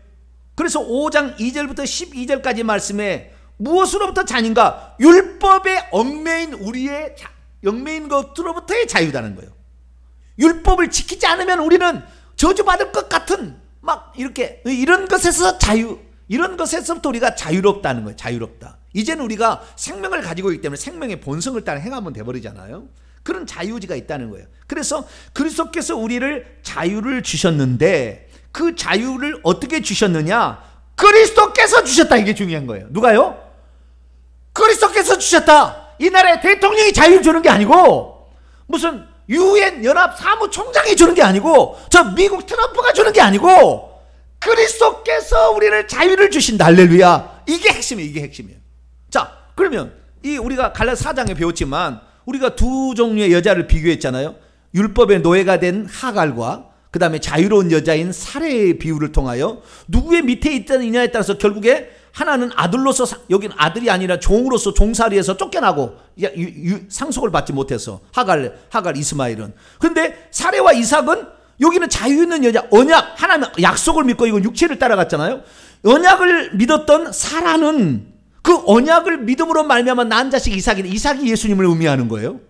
그래서 5장 2절부터 12절까지 말씀에 무엇으로부터 자유인가? 율법에 얽매인 우리의 얽매인 것으로부터의 자유다는 거예요. 율법을 지키지 않으면 우리는 저주받을 것 같은 막 이렇게 이런 것에서 이런 것에서부터 우리가 자유롭다는 거예요. 자유롭다. 이제는 우리가 생명을 가지고 있기 때문에 생명의 본성을 따라 행하면 돼버리잖아요. 그런 자유의지가 있다는 거예요. 그래서 그리스도께서 우리를 자유를 주셨는데 그 자유를 어떻게 주셨느냐? 그리스도께서 주셨다. 이게 중요한 거예요. 누가요? 그리스도께서 주셨다. 이 나라의 대통령이 자유를 주는 게 아니고 무슨 유엔 연합 사무총장이 주는 게 아니고 저 미국 트럼프가 주는 게 아니고 그리스도께서 우리를 자유를 주신다. 할렐루야. 이게 핵심이에요. 이게 핵심이에요. 자, 그러면 이 우리가 갈라디아 4장에 배웠지만 우리가 두 종류의 여자를 비교했잖아요. 율법의 노예가 된 하갈과 그 다음에 자유로운 여자인 사레의 비유를 통하여 누구의 밑에 있느냐에 따라서 결국에 하나는 아들로서, 여기는 아들이 아니라 종으로서 종살이에서 쫓겨나고 상속을 받지 못해서 하갈 이스마엘은. 그런데 사레와 이삭은 여기는 자유 있는 여자, 언약, 하나님 약속을 믿고 이건 육체를 따라갔잖아요. 언약을 믿었던 사라는 그 언약을 믿음으로 말미암아 낳은 자식 이삭이 예수님을 의미하는 거예요.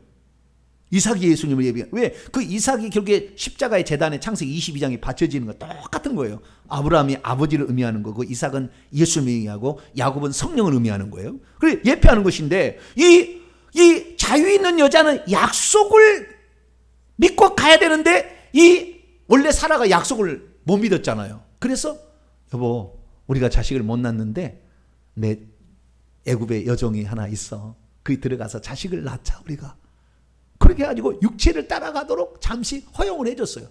이삭이 예수님을 예비한. 왜? 그 이삭이 결국에 십자가의 제단에 창세기 22장이 바쳐지는 거 똑같은 거예요. 아브라함이 아버지를 의미하는 거고 이삭은 예수님을 의미하고 야곱은 성령을 의미하는 거예요. 그래 예표하는 것인데 이 자유 있는 여자는 약속을 믿고 가야 되는데 이 원래 사라가 약속을 못 믿었잖아요. 그래서 여보 우리가 자식을 못 낳는데 내 애굽에 여종이 하나 있어. 거기 들어가서 자식을 낳자 우리가. 그렇게 해가지고 육체를 따라가도록 잠시 허용을 해줬어요.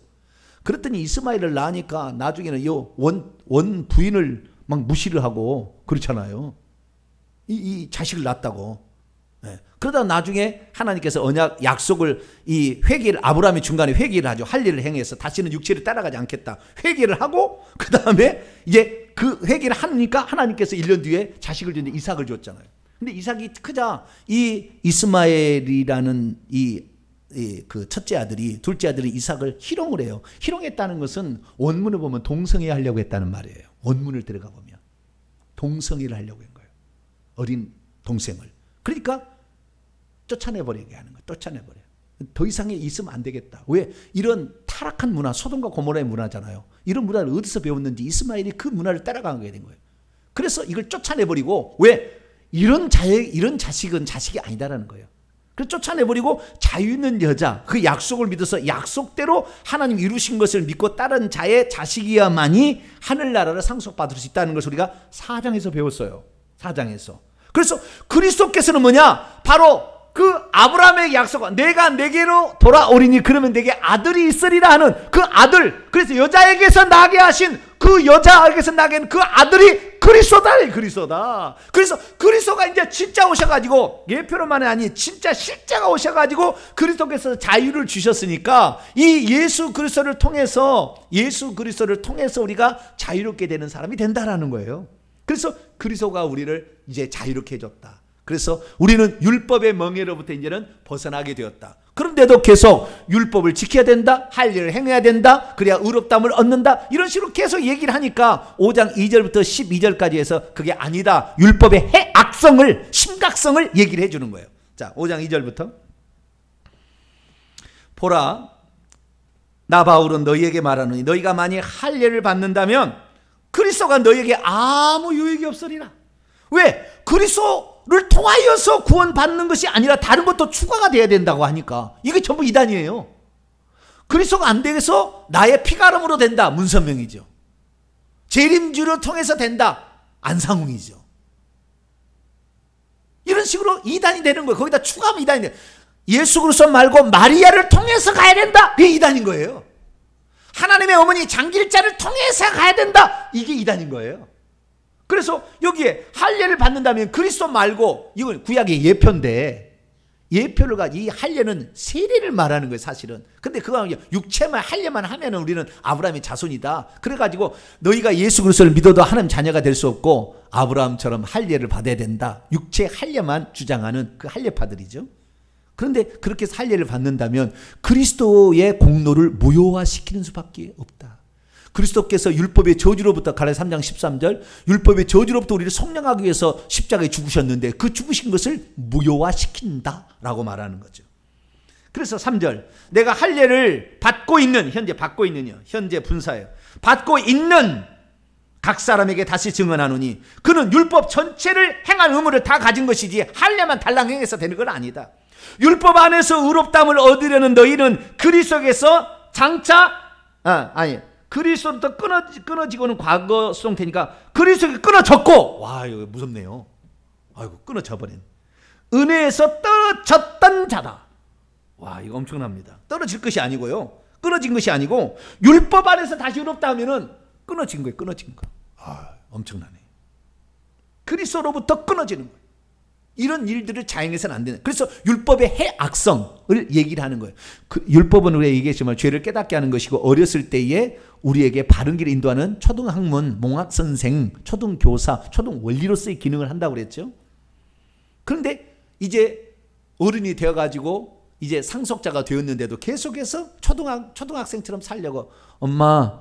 그랬더니 이스마엘을 낳으니까 나중에는 이 원 부인을 막 무시를 하고 그렇잖아요. 이 자식을 낳았다고. 네. 그러다 나중에 하나님께서 언약 약속을 이 회개를 아브라함이 중간에 회개를 하죠. 할 일을 행해서 다시는 육체를 따라가지 않겠다. 회개를 하고 그 다음에 이제 그 회개를 하니까 하나님께서 1년 뒤에 자식을 주는데 이삭을 줬잖아요. 근데 이삭이 크자 이 이스마엘이라는 그 첫째 아들이 둘째 아들이 이삭을 희롱을 해요. 희롱했다는 것은 원문을 보면 동성애 하려고 했다는 말이에요. 원문을 들어가 보면 동성애를 하려고 한 거예요. 어린 동생을. 그러니까 쫓아내버리게 하는 거예요. 쫓아내버려요. 더 이상에 있으면 안 되겠다. 왜? 이런 타락한 문화, 소돔과 고모라의 문화잖아요. 이런 문화를 어디서 배웠는지 이스마엘이 그 문화를 따라가게 된 거예요. 그래서 이걸 쫓아내버리고 왜? 이런 자식은 자식이 아니다라는 거예요. 그래서 쫓아내버리고 자유 있는 여자, 그 약속을 믿어서 약속대로 하나님 이루신 것을 믿고 따른 자의 자식이야만이 하늘나라를 상속받을 수 있다는 것을 우리가 4장에서 배웠어요. 4장에서. 그래서 그리스도께서는 뭐냐? 바로 그 아브라함의 약속, 내가 내게로 돌아오리니 그러면 내게 아들이 있으리라 하는 그 아들, 그래서 여자에게서 나게 하신 그 여자에게서 나게 한 그 아들이 그리스도다. 그래서 그리스도가 이제 진짜 오셔가지고 예표로만이 아닌 진짜 실제가 오셔가지고 그리스도께서 자유를 주셨으니까 이 예수 그리스도를 통해서 우리가 자유롭게 되는 사람이 된다라는 거예요. 그래서 그리스도가 우리를 이제 자유롭게 해줬다. 그래서 우리는 율법의 멍에로부터 이제는 벗어나게 되었다. 그런데도 계속 율법을 지켜야 된다. 할 일을 행해야 된다. 그래야 의롭다함을 얻는다. 이런 식으로 계속 얘기를 하니까 5장 2절부터 12절까지 해서 그게 아니다. 율법의 악성을, 심각성을 얘기를 해주는 거예요. 자, 5장 2절부터. 보라, 나 바울은 너희에게 말하노니 너희가 만일 할례를 받는다면 그리스도가 너희에게 아무 유익이 없으리라. 왜? 그리스도를 통하여서 구원받는 것이 아니라 다른 것도 추가가 돼야 된다고 하니까 이게 전부 이단이에요. 그리스도가 안 돼서 나의 피가름으로 된다. 문선명이죠. 재림주를 통해서 된다. 안상홍이죠. 이런 식으로 이단이 되는 거예요. 거기다 추가하면 이단이 돼요. 예수 그리스도 말고 마리아를 통해서 가야 된다. 그게 이단인 거예요. 하나님의 어머니 장길자를 통해서 가야 된다. 이게 이단인 거예요. 그래서 여기에 할례를 받는다면 그리스도 말고, 이건 구약의 예표인데, 예표를 가지고 이 할례는 세례를 말하는 거예요, 사실은. 근데 그거 육체만 할례만 하면은 우리는 아브라함의 자손이다. 그래가지고 너희가 예수 그리스도를 믿어도 하나님 자녀가 될 수 없고 아브라함처럼 할례를 받아야 된다. 육체 할례만 주장하는 그 할례파들이죠. 그런데 그렇게 해서 할례를 받는다면 그리스도의 공로를 무효화시키는 수밖에 없다. 그리스도께서 율법의 저주로부터, 갈라디아 3장 13절, 율법의 저주로부터 우리를 속량하기 위해서 십자가에 죽으셨는데 그 죽으신 것을 무효화시킨다라고 말하는 거죠. 그래서 3절, 내가 할례를 받고 있는, 현재 받고 있는요, 현재 분사예요. 받고 있는 각 사람에게 다시 증언하노니 그는 율법 전체를 행한 의무를 다 가진 것이지 할례만 달랑 행해서 되는 건 아니다. 율법 안에서 의롭다함을 얻으려는 너희는 그리스도에서 장차 그리스도부터 끊어지고는 과거성 되니까 그리스도가 끊어졌고, 와 이거 무섭네요. 아이고 끊어져 버린 은혜에서 떨어졌던 자다. 와 이거 엄청납니다. 떨어질 것이 아니고요, 끊어진 것이 아니고 율법 안에서 다시 의롭다 하면은 끊어진 거예요. 끊어진 거. 아 엄청나네. 그리스도로부터 끊어지는 거예요. 이런 일들을 자행해서는 안 되는. 그래서 율법의 해악성을 얘기를 하는 거예요. 그 율법은 우리가 얘기했지만 죄를 깨닫게 하는 것이고, 어렸을 때에 우리에게 바른 길을 인도하는 초등학문, 몽학선생, 초등교사, 초등원리로서의 기능을 한다고 그랬죠. 그런데 이제 어른이 되어가지고 이제 상속자가 되었는데도 계속해서 초등학생처럼 살려고, 엄마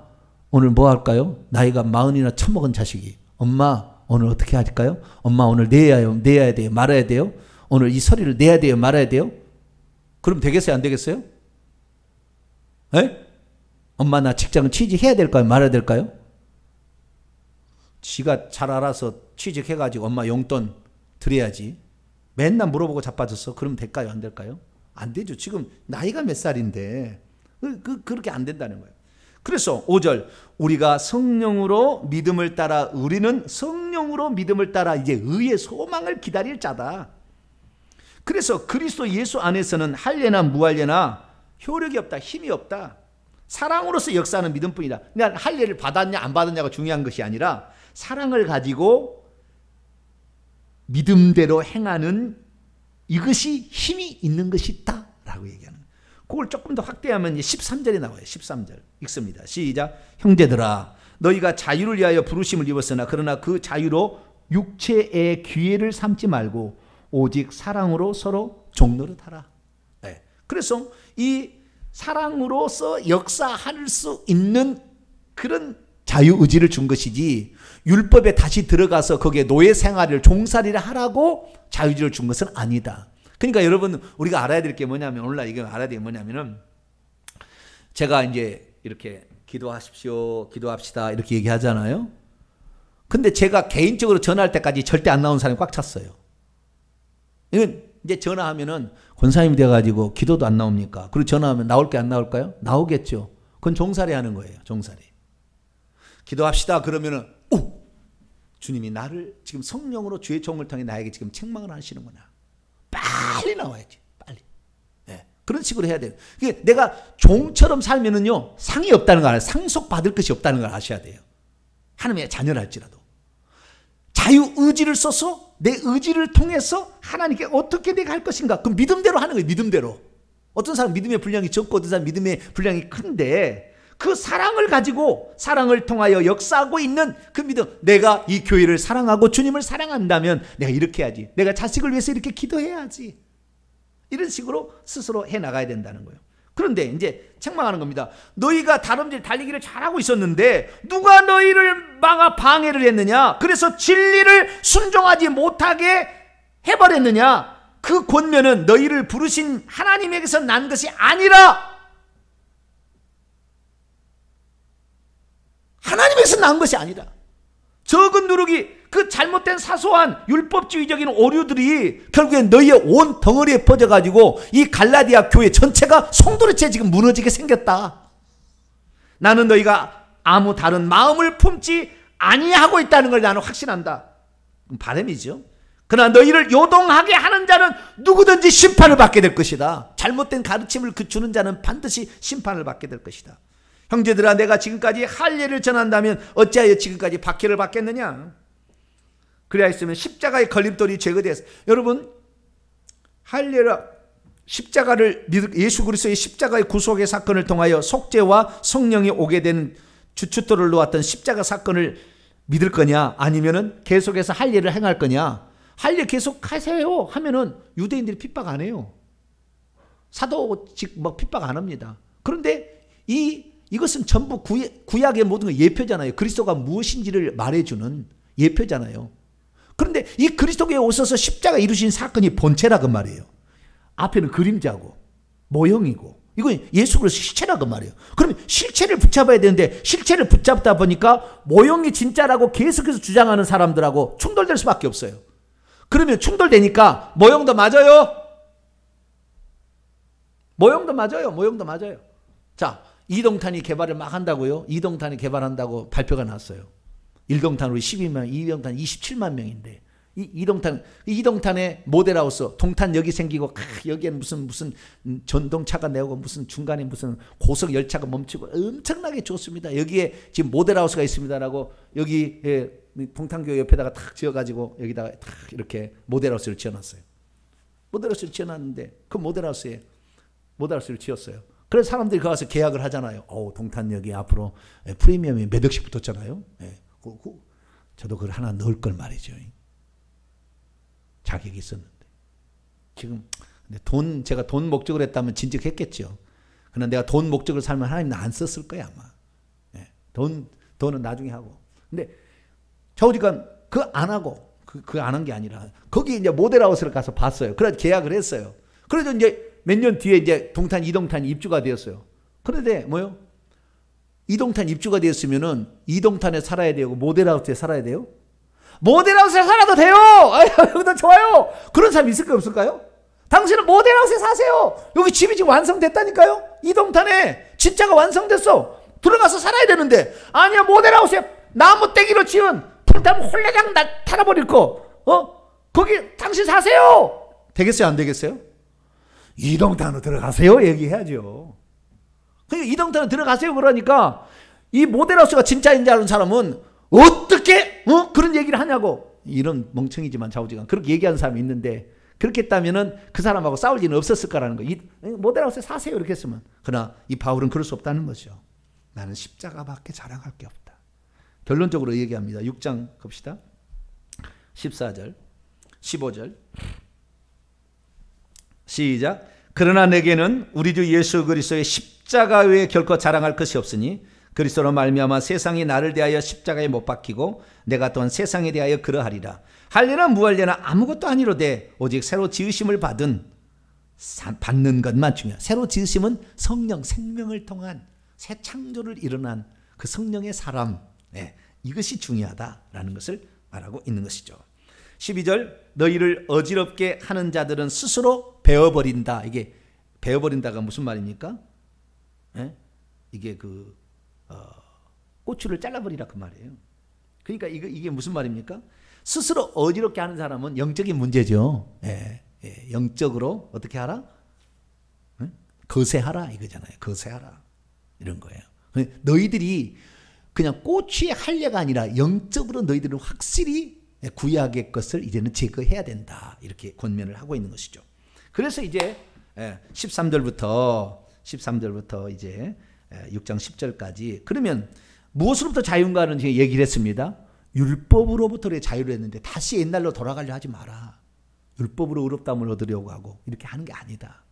오늘 뭐 할까요? 나이가 40이나 처먹은 자식이, 엄마 오늘 어떻게 할까요? 엄마 오늘 내야 돼요? 말아야 돼요? 오늘 이 서류를 내야 돼요? 말아야 돼요? 그럼 되겠어요? 안 되겠어요? 에? 엄마 나 직장 취직해야 될까요? 말아야 될까요? 지가 잘 알아서 취직해가지고 엄마 용돈 드려야지. 맨날 물어보고 자빠졌어. 그러면 될까요? 안 될까요? 안 되죠. 지금 나이가 몇 살인데 그렇게 안 된다는 거예요. 그래서 5절, 우리가 성령으로 믿음을 따라, 우리는 성령으로 믿음을 따라 이제 의의 소망을 기다릴 자다. 그래서 그리스도 예수 안에서는 할례나 무할례나 효력이 없다, 힘이 없다. 사랑으로서 역사하는 믿음뿐이다. 그러니까 할례를 받았냐 안 받았냐가 중요한 것이 아니라 사랑을 가지고 믿음대로 행하는 이것이 힘이 있는 것이다 라고 얘기하는 거예요. 그걸 조금 더 확대하면 13절에 나와요. 13절 읽습니다. 시작. 형제들아 너희가 자유를 위하여 부르심을 입었으나 그러나 그 자유로 육체의 기회를 삼지 말고 오직 사랑으로 서로 종노릇하라. 네. 그래서 이 사랑으로서 역사할 수 있는 그런 자유의지를 준 것이지, 율법에 다시 들어가서 거기에 노예 생활을 종살이를 하라고 자유의지를 준 것은 아니다. 그러니까 여러분 우리가 알아야 될 게 뭐냐면, 오늘날 이거 알아야 될 게 뭐냐면은, 제가 이제 이렇게 기도하십시오, 기도합시다 이렇게 얘기하잖아요. 근데 제가 개인적으로 전화할 때까지 절대 안 나온 사람이 꽉 찼어요. 이건 이제 전화하면은 권사님이 돼가지고 기도도 안 나옵니까? 그리고 전화하면 나올 게 안 나올까요? 나오겠죠. 그건 종살이 하는 거예요. 종살이. 기도합시다 그러면은, 오! 주님이 나를 지금 성령으로 주의 종을 통해 나에게 지금 책망을 하시는구나. 빨리 나와야지. 빨리. 네. 그런 식으로 해야 돼요. 내가 종처럼 살면은요, 상이 없다는 걸 알아요. 상속받을 것이 없다는 걸 아셔야 돼요. 하나님의 자녀랄지라도. 자유의지를 써서 내 의지를 통해서 하나님께 어떻게 내가 할 것인가. 그 믿음대로 하는 거예요. 믿음대로. 어떤 사람 믿음의 분량이 적고 어떤 사람 믿음의 분량이 큰데, 그 사랑을 가지고 사랑을 통하여 역사하고 있는 그 믿음. 내가 이 교회를 사랑하고 주님을 사랑한다면 내가 이렇게 해야지. 내가 자식을 위해서 이렇게 기도해야지. 이런 식으로 스스로 해나가야 된다는 거예요. 그런데 이제 책망하는 겁니다. 너희가 다름질 달리기를 잘하고 있었는데 누가 너희를 막아 방해를 했느냐? 그래서 진리를 순종하지 못하게 해버렸느냐? 그 권면은 너희를 부르신 하나님에게서 난 것이 아니라 하나님에게서 난 것이 아니다. 적은 누룩이, 그 잘못된 사소한 율법주의적인 오류들이 결국엔 너희의 온 덩어리에 퍼져가지고 이 갈라디아 교회 전체가 송두리째 지금 무너지게 생겼다. 나는 너희가 아무 다른 마음을 품지 아니하고 있다는 걸 나는 확신한다. 바람이죠. 그러나 너희를 요동하게 하는 자는 누구든지 심판을 받게 될 것이다. 잘못된 가르침을 주는 자는 반드시 심판을 받게 될 것이다. 형제들아, 내가 지금까지 할례를 전한다면 어찌하여 지금까지 박해를 받겠느냐? 그래야 했으면 십자가의 걸림돌이 제거되었어. 여러분, 할례라 십자가를 예수 그리스도의 십자가의 구속의 사건을 통하여 속죄와 성령이 오게 된 주춧돌을 놓았던 십자가 사건을 믿을 거냐, 아니면은 계속해서 할례를 행할 거냐? 할례 계속 하세요 하면은 유대인들이 핍박 안 해요. 사도직 뭐 핍박 안 합니다. 그런데 이것은 전부 구약의 모든 거 예표잖아요. 그리스도가 무엇인지를 말해주는 예표잖아요. 그런데 이 그리스도께 오셔서 십자가 이루신 사건이 본체라고 말이에요. 앞에는 그림자고 모형이고 이건 예수 그리스도 실체라고 말이에요. 그러면 실체를 붙잡아야 되는데 실체를 붙잡다 보니까 모형이 진짜라고 계속해서 주장하는 사람들하고 충돌될 수밖에 없어요. 그러면 충돌되니까 모형도 맞아요. 모형도 맞아요. 자, 이동탄이 개발을 막 한다고요. 이동탄이 개발한다고 발표가 났어요. 1동탄으로 12만, 2동탄 27만 명인데 이동탄의 모델하우스, 동탄 여기 생기고 여기에는 무슨 전동차가 내오고 무슨 중간에 무슨 고속 열차가 멈추고 엄청나게 좋습니다. 여기에 지금 모델하우스가 있습니다라고 여기 동탄교회 옆에다가 탁 지어가지고 여기다가 탁 이렇게 모델하우스를 지어놨어요. 모델하우스를 지어놨는데 그 모델하우스를 지었어요. 그래서 사람들이 거기서 계약을 하잖아요. 동탄역이 앞으로 프리미엄이 몇 억씩 붙었잖아요. 저도 그걸 하나 넣을 걸 말이죠. 자격이 있었는데. 지금 제가 돈 목적으로 했다면 진즉했겠죠. 그러나 내가 돈 목적으로 살면 하나님은 안 썼을 거야 아마. 돈은 나중에 하고. 근데 좌우지간 그거 안 하고 그거 안 한 게 아니라 거기 이제 모델하우스를 가서 봤어요. 그래서 계약을 했어요. 그래서 이제 몇 년 뒤에 이제 동탄, 이동탄이 입주가 되었어요. 그런데 뭐요? 이동탄 입주가 되었으면은 이동탄에 살아야 되고 모델하우스에 살아야 돼요? 모델하우스에 살아도 돼요. 여기도 좋아요. 그런 사람 있을까요, 없을까요? 당신은 모델하우스에 사세요. 여기 집이 지금 완성됐다니까요. 이동탄에 진짜가 완성됐어. 들어가서 살아야 되는데 아니야, 모델하우스에 나무 떼기로 지은 불타면 홀라당 타라버릴 거. 거기 당신 사세요. 되겠어요, 안 되겠어요? 이동탄으로 들어가세요 얘기해야죠. 그러니까 이동탄으로 들어가세요 그러니까 이 모델하우스가 진짜인 줄 아는 사람은 어떻게 그런 얘기를 하냐고. 이런 멍청이지만 좌우지간 그렇게 얘기하는 사람이 있는데 그렇게 했다면은 그 사람하고 싸울 일은 없었을 거라는 거. 모델하우스에 사세요 이렇게 했으면. 그러나 이 바울은 그럴 수 없다는 거죠. 나는 십자가밖에 자랑할 게 없다. 결론적으로 얘기합니다. 6장 갑시다. 14절 15절 시작. 그러나 내게는 우리 주 예수 그리스도의 십자가 외에 결코 자랑할 것이 없으니 그리스도로 말미암아 세상이 나를 대하여 십자가에 못 박히고 내가 또한 세상에 대하여 그러하리라. 할례나 무할례나 아무것도 아니로되 오직 새로 지으심을 받는 것만 중요해. 새로 지으심은 성령, 생명을 통한 새 창조를 일어난 그 성령의 사람, 이것이 중요하다라는 것을 말하고 있는 것이죠. 12절 너희를 어지럽게 하는 자들은 스스로 베어버린다. 이게 베어버린다가 무슨 말입니까? 이게 고추를 잘라버리라 그 말이에요. 그러니까 이게 무슨 말입니까? 스스로 어지럽게 하는 사람은 영적인 문제죠. 영적으로 어떻게 하라? 거세하라 이거잖아요. 거세하라 이런 거예요. 너희들이 그냥 꼬치의 할례가 아니라 영적으로 너희들은 확실히 구약의 것을 이제는 제거해야 된다. 이렇게 권면을 하고 있는 것이죠. 그래서 이제 13절부터 이제 6장 10절까지 그러면 무엇으로부터 자유인가는 얘기를 했습니다. 율법으로부터 자유를 했는데 다시 옛날로 돌아가려 하지 마라. 율법으로 의롭다함을 얻으려고 하고 이렇게 하는 게 아니다.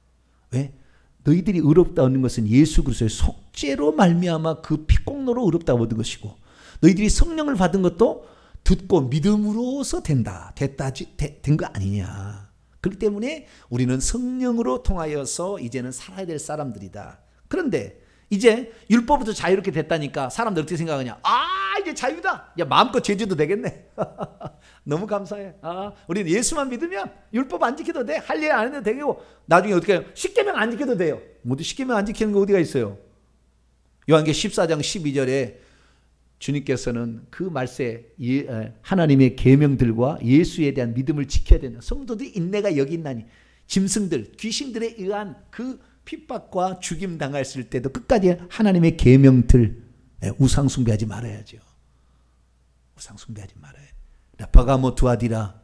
왜? 너희들이 의롭다 얻는 것은 예수 그리스도의 속죄로 말미암아 그 피공로로 의롭다 얻은 것이고 너희들이 성령을 받은 것도 듣고 믿음으로서 된 거 아니냐. 그렇기 때문에 우리는 성령으로 통하여서 이제는 살아야 될 사람들이다. 그런데 이제 율법부터 자유롭게 됐다니까 사람들 어떻게 생각하냐. 이제 자유다. 야, 마음껏 죄져도 되겠네. 너무 감사해. 우리는 예수만 믿으면 율법 안 지켜도 돼. 할례 안 해도 되고 나중에 어떻게 해요? 십계명 안 지켜도 돼요. 10계명 안 지키는 거 어디가 있어요? 요한계시록 14장 12절에 주님께서는 그 말세 하나님의 계명들과 예수에 대한 믿음을 지켜야 된다. 성도들이 인내가 여기 있나니 짐승들, 귀신들에 의한 그 핍박과 죽임 당했을 때도 끝까지 하나님의 계명들 우상 숭배하지 말아야죠. 우상 숭배하지 말아요. 바가모 두아디라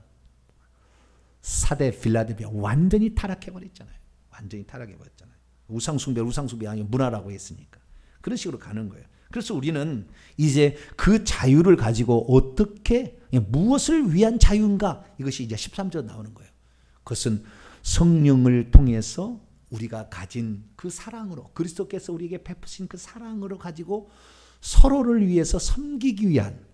사대 필라델피아 완전히 타락해버렸잖아요. 완전히 타락해버렸잖아요. 우상 숭배 아니면 문화라고 했으니까. 그런 식으로 가는 거예요. 그래서 우리는 이제 그 자유를 가지고 어떻게 무엇을 위한 자유인가 이것이 이제 13절 나오는 거예요. 그것은 성령을 통해서 우리가 가진 그 사랑으로 그리스도께서 우리에게 베푸신 그 사랑으로 가지고 서로를 위해서 섬기기 위한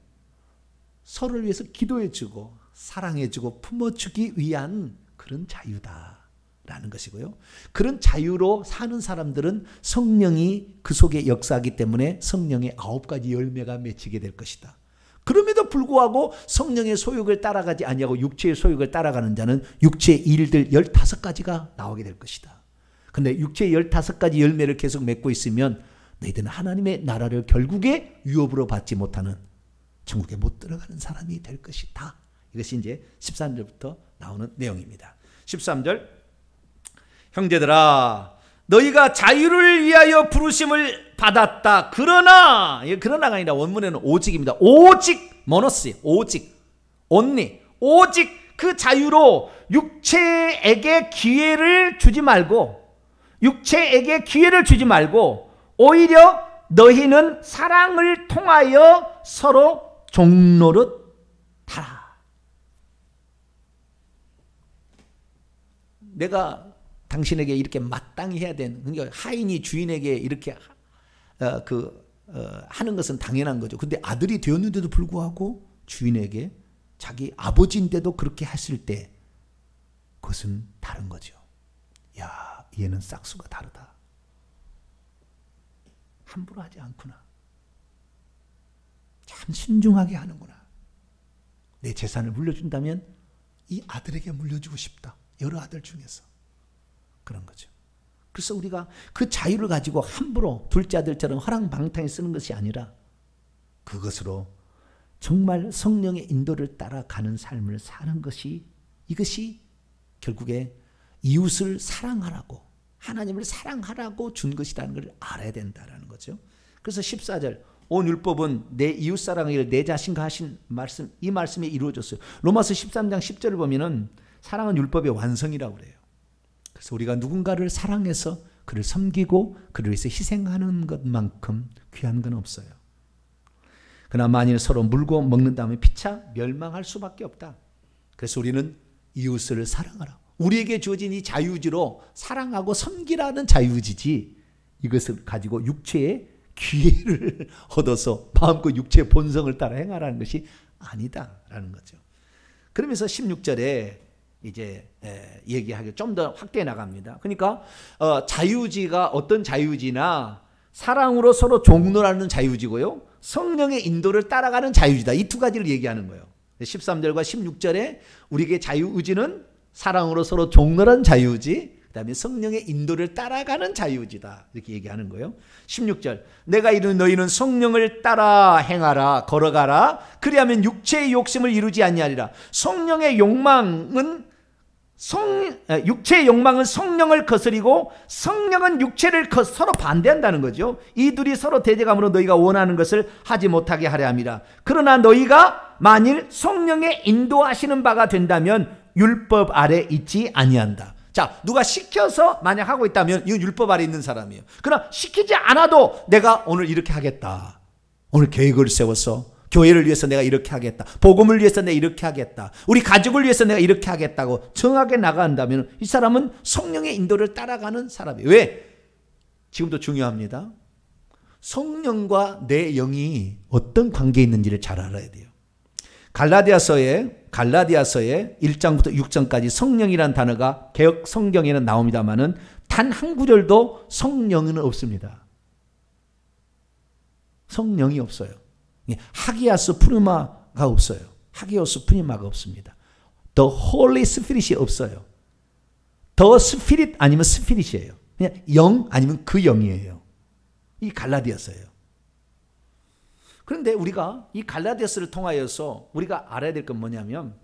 서로를 위해서 기도해주고 사랑해주고 품어주기 위한 그런 자유다라는 것이고요. 그런 자유로 사는 사람들은 성령이 그 속에 역사하기 때문에 성령의 9가지 열매가 맺히게 될 것이다. 그럼에도 불구하고 성령의 소욕을 따라가지 아니하고 육체의 소욕을 따라가는 자는 육체의 일들 15가지가 나오게 될 것이다. 근데 육체의 15가지 열매를 계속 맺고 있으면 너희들은 하나님의 나라를 결국에 유업으로 받지 못하는 천국에 못 들어가는 사람이 될 것이다. 이것이 이제 13절부터 나오는 내용입니다. 13절 형제들아 너희가 자유를 위하여 부르심을 받았다. 그러나가 아니라 원문에는 오직입니다. 오직 모노스 오직 only 오직 그 자유로 육체에게 기회를 주지 말고 오히려 너희는 사랑을 통하여 서로 종노릇 하라. 내가 당신에게 이렇게 마땅히 해야 되는, 그러니까 하인이 주인에게 이렇게 하는 것은 당연한 거죠. 근데 아들이 되었는데도 불구하고 주인에게 자기 아버지인데도 그렇게 했을 때 그것은 다른 거죠. 야, 얘는 싹수가 다르다. 함부로 하지 않구나. 참 신중하게 하는구나. 내 재산을 물려준다면 이 아들에게 물려주고 싶다. 여러 아들 중에서. 그런 거죠. 그래서 우리가 그 자유를 가지고 함부로 둘째 아들처럼 허랑방탕히 쓰는 것이 아니라 그것으로 정말 성령의 인도를 따라가는 삶을 사는 것이 이것이 결국에 이웃을 사랑하라고 하나님을 사랑하라고 준 것이라는 걸 알아야 된다는 거죠. 그래서 14절 온 율법은 내 이웃 사랑하기를 내 자신과 하신 말씀, 이 말씀이 이루어졌어요. 로마서 13장 10절을 보면은 사랑은 율법의 완성이라고 그래요. 그래서 우리가 누군가를 사랑해서 그를 섬기고 그를 위해서 희생하는 것만큼 귀한 건 없어요. 그러나 만일 서로 물고 먹는다면 피차 멸망할 수밖에 없다. 그래서 우리는 이웃을 사랑하라. 우리에게 주어진 이 자유지로 사랑하고 섬기라는 자유지지 이것을 가지고 육체의 기회를 얻어서 마음껏 육체의 본성을 따라 행하라는 것이 아니다라는 거죠. 그러면서 16절에 이제 얘기하기 좀 더 확대해 나갑니다. 그러니까 자유지가 어떤 자유지나 사랑으로 서로 종노라는 자유지고요. 성령의 인도를 따라가는 자유지다. 이 두 가지를 얘기하는 거예요. 13절과 16절에 우리에게 자유의지는 사랑으로 서로 종노라는 자유지, 그 다음에 성령의 인도를 따라가는 자유지다. 이렇게 얘기하는 거예요. 16절 내가 이르는 너희는 성령을 따라 행하라 걸어가라 그리하면 육체의 욕심을 이루지 아니하리라. 육체의 욕망은 성령을 거스리고 성령은 육체를 서로 반대한다는 거죠. 이 둘이 서로 대적함으로 너희가 원하는 것을 하지 못하게 하려 함이라. 그러나 너희가 만일 성령의 인도하시는 바가 된다면 율법 아래 있지 아니한다. 자, 누가 시켜서 만약 하고 있다면 이건 율법 아래 있는 사람이에요. 그러나 시키지 않아도 내가 오늘 이렇게 하겠다. 오늘 계획을 세워서 교회를 위해서 내가 이렇게 하겠다. 복음을 위해서 내가 이렇게 하겠다. 우리 가족을 위해서 내가 이렇게 하겠다고 정하게 나간다면 이 사람은 성령의 인도를 따라가는 사람이에요. 왜? 지금도 중요합니다. 성령과 내 영이 어떤 관계에 있는지를 잘 알아야 돼요. 갈라디아서에 1장부터 6장까지 성령이라는 단어가 개역 성경에는 나옵니다만은 단 한 구절도 성령은 없습니다. 성령이 없어요. 하기아스 푸르마가 없어요. 하기오스 푸르마가 없습니다. The Holy Spirit이 없어요. The Spirit 아니면 Spirit이에요. 그냥 영 아니면 그 영이에요. 이 갈라디아서예요. 그런데 우리가 이 갈라디아서를 통하여서 우리가 알아야 될 건 뭐냐면,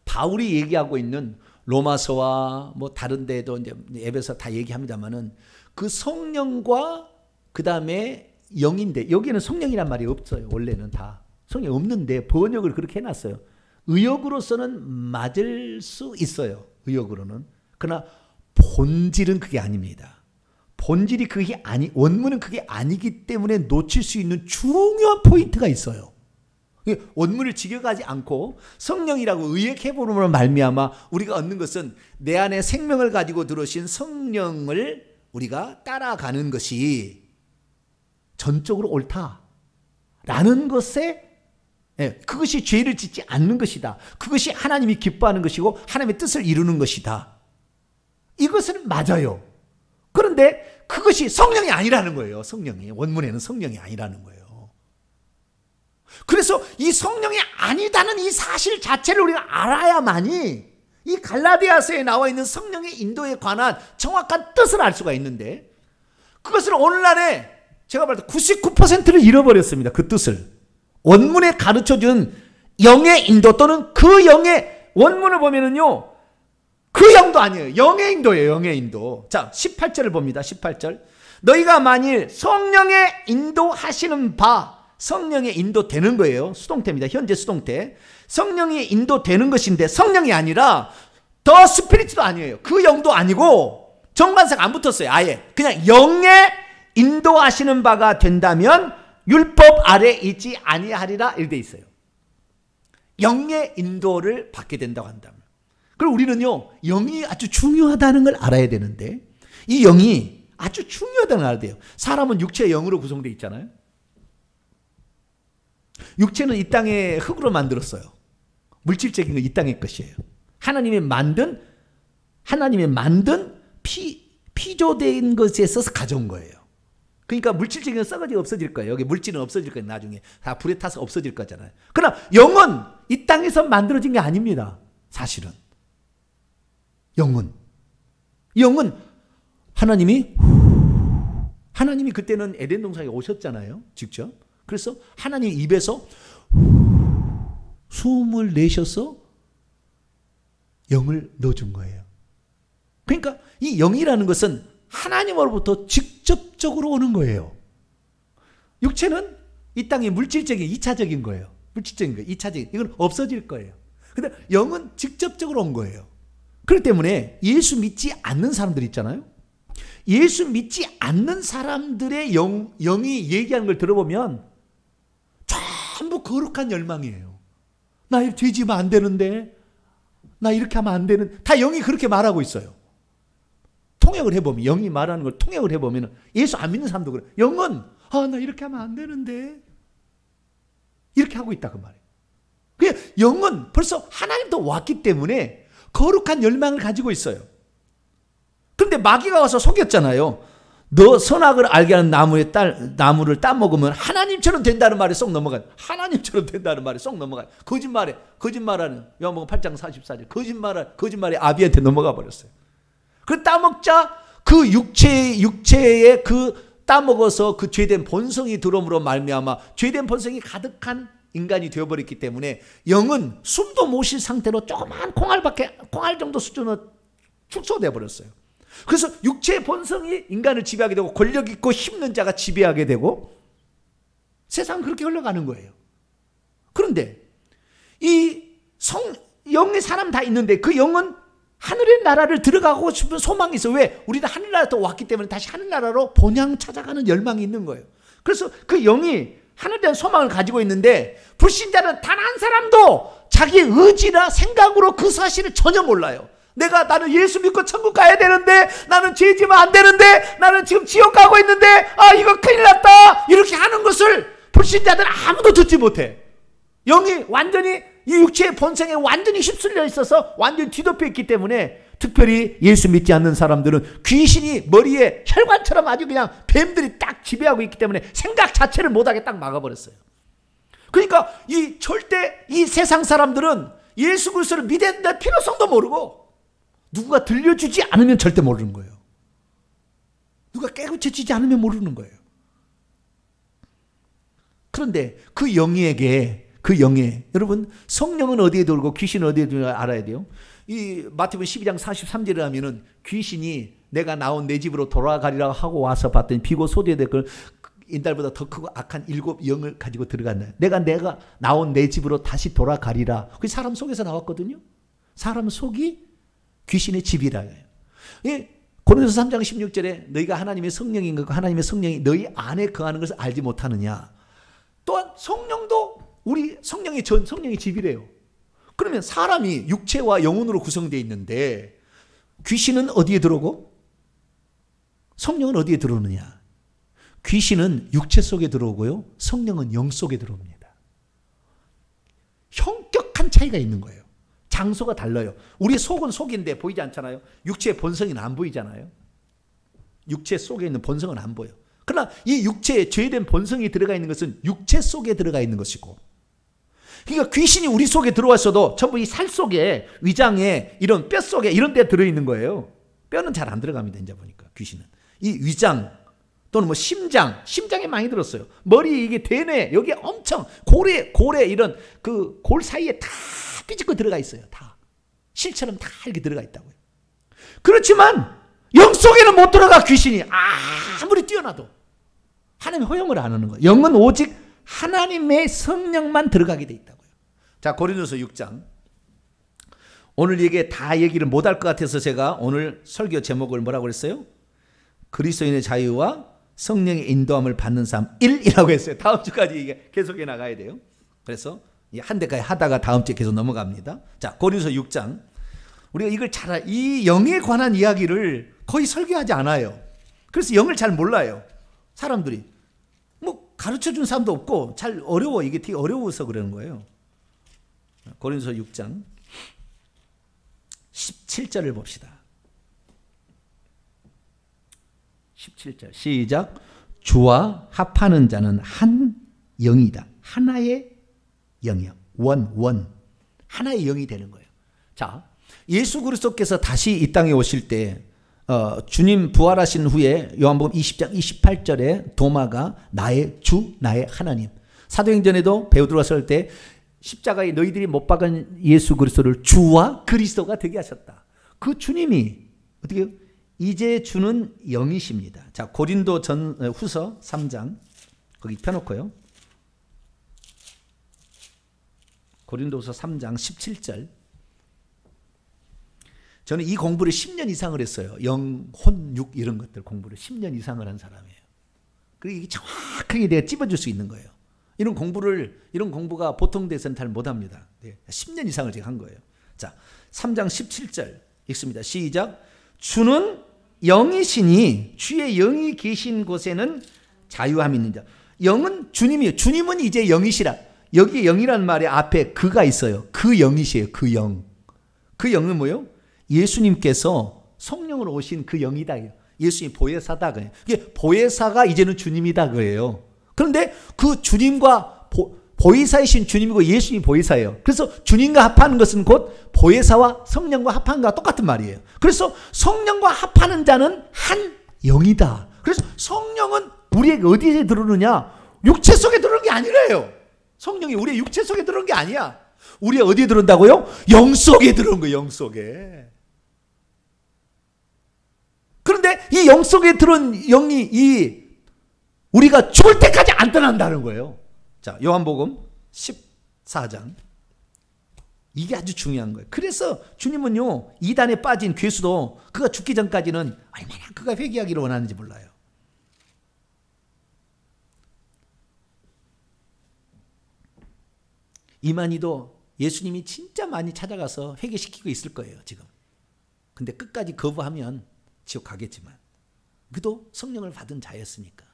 바울이 얘기하고 있는 로마서와 뭐 다른 데도 이제 에베소 다 얘기합니다만은, 그 성령과 그 다음에 영인데, 여기는 성령이란 말이 없어요. 원래는 다 성령 없는데 번역을 그렇게 해놨어요. 의역으로서는 맞을 수 있어요. 의역으로는. 그러나 본질은 그게 아닙니다. 본질이 그게 원문은 그게 아니기 때문에 놓칠 수 있는 중요한 포인트가 있어요. 원문을 직역하지 않고 성령이라고 의역해보므로 말미암아 우리가 얻는 것은 내 안에 생명을 가지고 들어오신 성령을 우리가 따라가는 것이 전적으로 옳다라는 것에, 그것이 죄를 짓지 않는 것이다. 그것이 하나님이 기뻐하는 것이고 하나님의 뜻을 이루는 것이다. 이것은 맞아요. 그런데 그것이 성령이 아니라는 거예요. 성령이. 원문에는 성령이 아니라는 거예요. 그래서 이 성령이 아니다는 이 사실 자체를 우리가 알아야만이 이 갈라디아서에 나와 있는 성령의 인도에 관한 정확한 뜻을 알 수가 있는데, 그것을 오늘날에 제가 볼 때 99%를 잃어버렸습니다. 그 뜻을. 원문에 가르쳐준 영의 인도 또는 그 영의, 원문을 보면은요, 그 영도 아니에요. 영의 인도예요. 영의 인도. 자, 18절을 봅니다. 18절. 너희가 만일 성령의 인도하시는 바, 성령의 인도 되는 거예요. 수동태입니다. 현재 수동태. 성령이 인도 되는 것인데, 성령이 아니라 더 스피리트도 아니에요. 그 영도 아니고 정관사가 안 붙었어요. 아예 그냥 영의 인도하시는 바가 된다면 율법 아래 있지 아니하리라 이렇게 돼 있어요. 영의 인도를 받게 된다고 한다면, 그럼 우리는요, 영이 아주 중요하다는 걸 알아야 되는데, 이 영이 아주 중요하다는 걸 알아야 돼요. 사람은 육체의 영으로 구성되어 있잖아요. 육체는 이 땅의 흙으로 만들었어요. 물질적인 건 이 땅의 것이에요. 하나님의 만든 피조된 것에서 가져온 거예요. 그러니까 물질적인 건 썩어지고 없어질 거예요. 여기 물질은 없어질 거예요. 나중에 다 불에 타서 없어질 거잖아요. 그러나 영은 이 땅에서 만들어진 게 아닙니다. 사실은 영은 하나님이 그때는 에덴 동산에 오셨잖아요. 직접. 그래서 하나님 입에서 숨을 내셔서 영을 넣어준 거예요. 그러니까 이 영이라는 것은 하나님으로부터 직접적으로 오는 거예요. 육체는 이 땅의 물질적인 2차적인 거예요. 물질적인 거, 2차적인, 이건 없어질 거예요. 근데 영은 직접적으로 온 거예요. 그렇기 때문에 예수 믿지 않는 사람들 있잖아요. 예수 믿지 않는 사람들의 영이 얘기하는 걸 들어보면 전부 거룩한 열망이에요. 나 죄 지으면 안 되는데, 나 이렇게 하면 안 되는, 다 영이 그렇게 말하고 있어요. 통역을 해보면, 영이 말하는 걸 통역을 해보면, 예수 안 믿는 사람도 그래. 영은, 나 이렇게 하면 안 되는데, 이렇게 하고 있다 그 말이에요. 그러니까 영은 벌써 하나님도 왔기 때문에 거룩한 열망을 가지고 있어요. 그런데 마귀가 와서 속였잖아요. 너 선악을 알게 하는 나무를 따먹으면 하나님처럼 된다는 말이 쏙 넘어가요. 하나님처럼 된다는 말이 쏙 넘어가요. 거짓말하는 요한복음 8장 44절 거짓말의 아비한테 넘어가 버렸어요. 그 따먹자 그 육체에 그 따먹어서 그 죄된 본성이 들어옴으로 말미암아 죄된 본성이 가득한 인간이 되어버렸기 때문에 영은 숨도 못 쉴 상태로 조그만 콩알 정도 수준으로 축소되어 버렸어요. 그래서 육체의 본성이 인간을 지배하게 되고 권력 있고 힘있는 자가 지배하게 되고 세상은 그렇게 흘러가는 거예요. 그런데 이 영의 사람 다 있는데 그 영은 하늘의 나라를 들어가고 싶은 소망이 있어. 왜? 우리는 하늘나라 또 왔기 때문에 다시 하늘나라로 본향 찾아가는 열망이 있는 거예요. 그래서 그 영이 하늘에 대한 소망을 가지고 있는데 불신자는 단 한 사람도 자기의 의지나 생각으로 그 사실을 전혀 몰라요. 나는 예수 믿고 천국 가야 되는데, 나는 죄 지으면 안 되는데, 나는 지금 지옥 가고 있는데, 이거 큰일 났다 이렇게 하는 것을 불신자들은 아무도 듣지 못해. 영이 완전히 이 육체의 본성에 완전히 휩쓸려 있어서 완전히 뒤덮여 있기 때문에, 특별히 예수 믿지 않는 사람들은 귀신이 머리에 혈관처럼 아주 그냥 뱀들이 딱 지배하고 있기 때문에 생각 자체를 못하게 딱 막아버렸어요. 그러니까 이 세상 사람들은 예수 그리스도를 믿어야 된다는 필요성도 모르고 누가 들려주지 않으면 절대 모르는 거예요. 누가 깨우쳐주지 않으면 모르는 거예요. 그 그런데 그 영에게 여러분 성령은 어디에 들고 귀신은 어디에 들고 알아야 돼요. 이 마태복음 12장 43절에 하면은 귀신이 내가 나온 내 집으로 돌아가리라 하고 와서 봤더니 비고 소리에 그 인달보다 더 크고 악한 7 영을 가지고 들어간다. 내가 나온 내 집으로 다시 돌아가리라. 그 사람 속에서 나왔거든요. 사람 속이 귀신의 집이라. 고린도서 3장 16절에 너희가 하나님의 성령인 것과 하나님의 성령이 너희 안에 거하는 것을 알지 못하느냐. 또한 성령도 우리 성령의 집이래요. 그러면 사람이 육체와 영혼으로 구성되어 있는데 귀신은 어디에 들어오고 성령은 어디에 들어오느냐. 귀신은 육체 속에 들어오고요. 성령은 영 속에 들어옵니다. 현격한 차이가 있는 거예요. 장소가 달라요. 우리 속은 속인데 보이지 않잖아요. 육체의 본성은 안 보이잖아요. 육체 속에 있는 본성은 안 보여. 그러나 이 육체에 죄된 본성이 들어가 있는 것은 육체 속에 들어가 있는 것이고, 그러니까 귀신이 우리 속에 들어왔어도 전부 이 살 속에, 위장에, 이런 뼈 속에 이런 데 들어있는 거예요. 뼈는 잘 안 들어갑니다. 이제 보니까 귀신은 이 위장 또는 뭐 심장에 많이 들었어요. 머리, 이게 대뇌, 여기 엄청 고래 이런 그 골 사이에 다 삐집고 들어가 있어요. 다 실처럼 다 이렇게 들어가 있다고요. 그렇지만 영 속에는 못 들어가. 귀신이 아무리 뛰어나도 하나님 허용을 안 하는 거예요. 영은 오직 하나님의 성령만 들어가게 돼 있다고요. 자, 고린도서 6장. 오늘 이게 다 얘기를 못할 것 같아서 제가 오늘 설교 제목을 뭐라고 그랬어요? 그리스도인의 자유와 성령의 인도함을 받는 삶 1이라고 했어요. 다음 주까지 이게 계속해 나가야 돼요. 그래서 한 대까지 하다가 다음 주에 계속 넘어갑니다. 자, 고린도서 6장. 우리가 이걸 이 영에 관한 이야기를 거의 설교하지 않아요. 그래서 영을 잘 몰라요. 사람들이. 뭐 가르쳐 준 사람도 없고 잘 어려워. 이게 되게 어려워서 그러는 거예요. 고린도서 6장 17절을 봅시다. 17절 시작. 주와 합하는 자는 한 영이다. 하나의 영이요. 원. 하나의 영이 되는 거예요. 자, 예수 그리스도께서 다시 이 땅에 오실 때 주님 부활하신 후에 요한복음 20장 28절에 도마가 나의 주, 나의 하나님. 사도행전에도 베드로가 때 십자가에 너희들이 못 박은 예수 그리스도를 주와 그리스도가 되게 하셨다. 그 주님이 어떻게 이제 주는 영이십니다. 자, 고린도 후서 3장 거기 펴놓고요. 고린도서 3장 17절. 저는 이 공부를 10년 이상을 했어요. 영, 혼, 육 이런 것들 공부를 10년 이상을 한 사람이에요. 그리고 이게 정확하게 내가 찝어줄 수 있는 거예요. 이런 공부가 보통 데서는 잘 못합니다. 10년 이상을 제가 한 거예요. 자, 3장 17절 읽습니다. 시작. 주는 영이시니 주의 영이 계신 곳에는 자유함이 있는 자. 영은 주님이에요. 주님은 이제 영이시라. 여기 영이라는 말에 앞에 그가 있어요. 그 영이시에요. 그 영. 그 영은 뭐예요? 예수님께서 성령으로 오신 그 영이다. 예수님 보혜사다. 이게 보혜사가 이제는 주님이다 그래요. 그런데 그 주님과 보혜사이신 주님이고 예수님이 보혜사예요. 그래서 주님과 합하는 것은 곧 보혜사와 성령과 합하는 것과 똑같은 말이에요. 그래서 성령과 합하는 자는 한 영이다. 그래서 성령은 우리에게 어디에 들어오느냐? 육체 속에 들어오는 게 아니래요. 성령이 우리의 육체 속에 들어오는 게 아니야. 우리 어디에 들어온다고요? 영 속에 들어온 거예요. 영 속에. 그런데 이 영 속에 들어온 영이 우리가 죽을 때까지 안 떠난다는 거예요. 자, 요한복음 14장. 이게 아주 중요한 거예요. 그래서 주님은요, 이단에 빠진 괴수도 그가 죽기 전까지는 얼마나 그가 회개하기를 원하는지 몰라요. 이만희도 예수님이 진짜 많이 찾아가서 회개시키고 있을 거예요, 지금. 근데 끝까지 거부하면 지옥 가겠지만 그도 성령을 받은 자였으니까.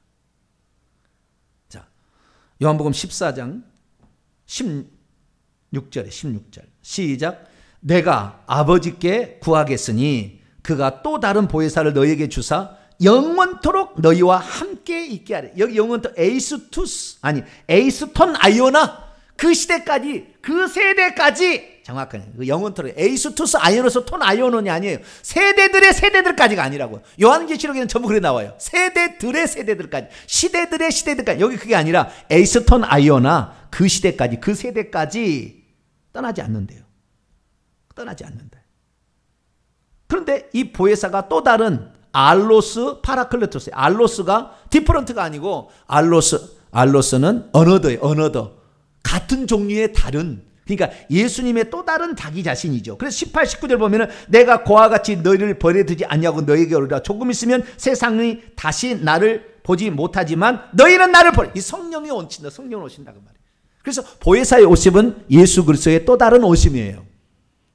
자, 요한복음 14장 16절 시작. 내가 아버지께 구하겠으니 그가 또 다른 보혜사를 너희에게 주사 영원토록 너희와 함께 있게 하래. 여기 영원토 에이스톤 아이오나 그 시대까지, 그 세대까지. 정확하게 그 영혼토로 에이수투스 아이오노스 톤 아이오논이 아니에요. 세대들의 세대들까지가 아니라고요. 요한계시록에는 전부 그래 나와요. 세대들의 세대들까지, 시대들의 시대들까지. 여기 그게 아니라 에이스톤 아이오나 그 시대까지, 그 세대까지 떠나지 않는데요. 떠나지 않는다. 그런데 이 보혜사가 또 다른 알로스 파라클레토스, 알로스가 디퍼런트가 아니고 알로스는 어너더예요. 어너더. 같은 종류의 다른, 그러니까 예수님의 또 다른 자기 자신이죠. 그래서 18, 19절 보면은 내가 그와 같이 너희를 버려두지 않냐고 너희에게 오리라. 조금 있으면 세상이 다시 나를 보지 못하지만 너희는 나를 버려. 이 성령이 온친다. 성령이 오신다 그 말이에요. 그래서 보혜사의 오심은 예수 그리스도의 또 다른 오심이에요.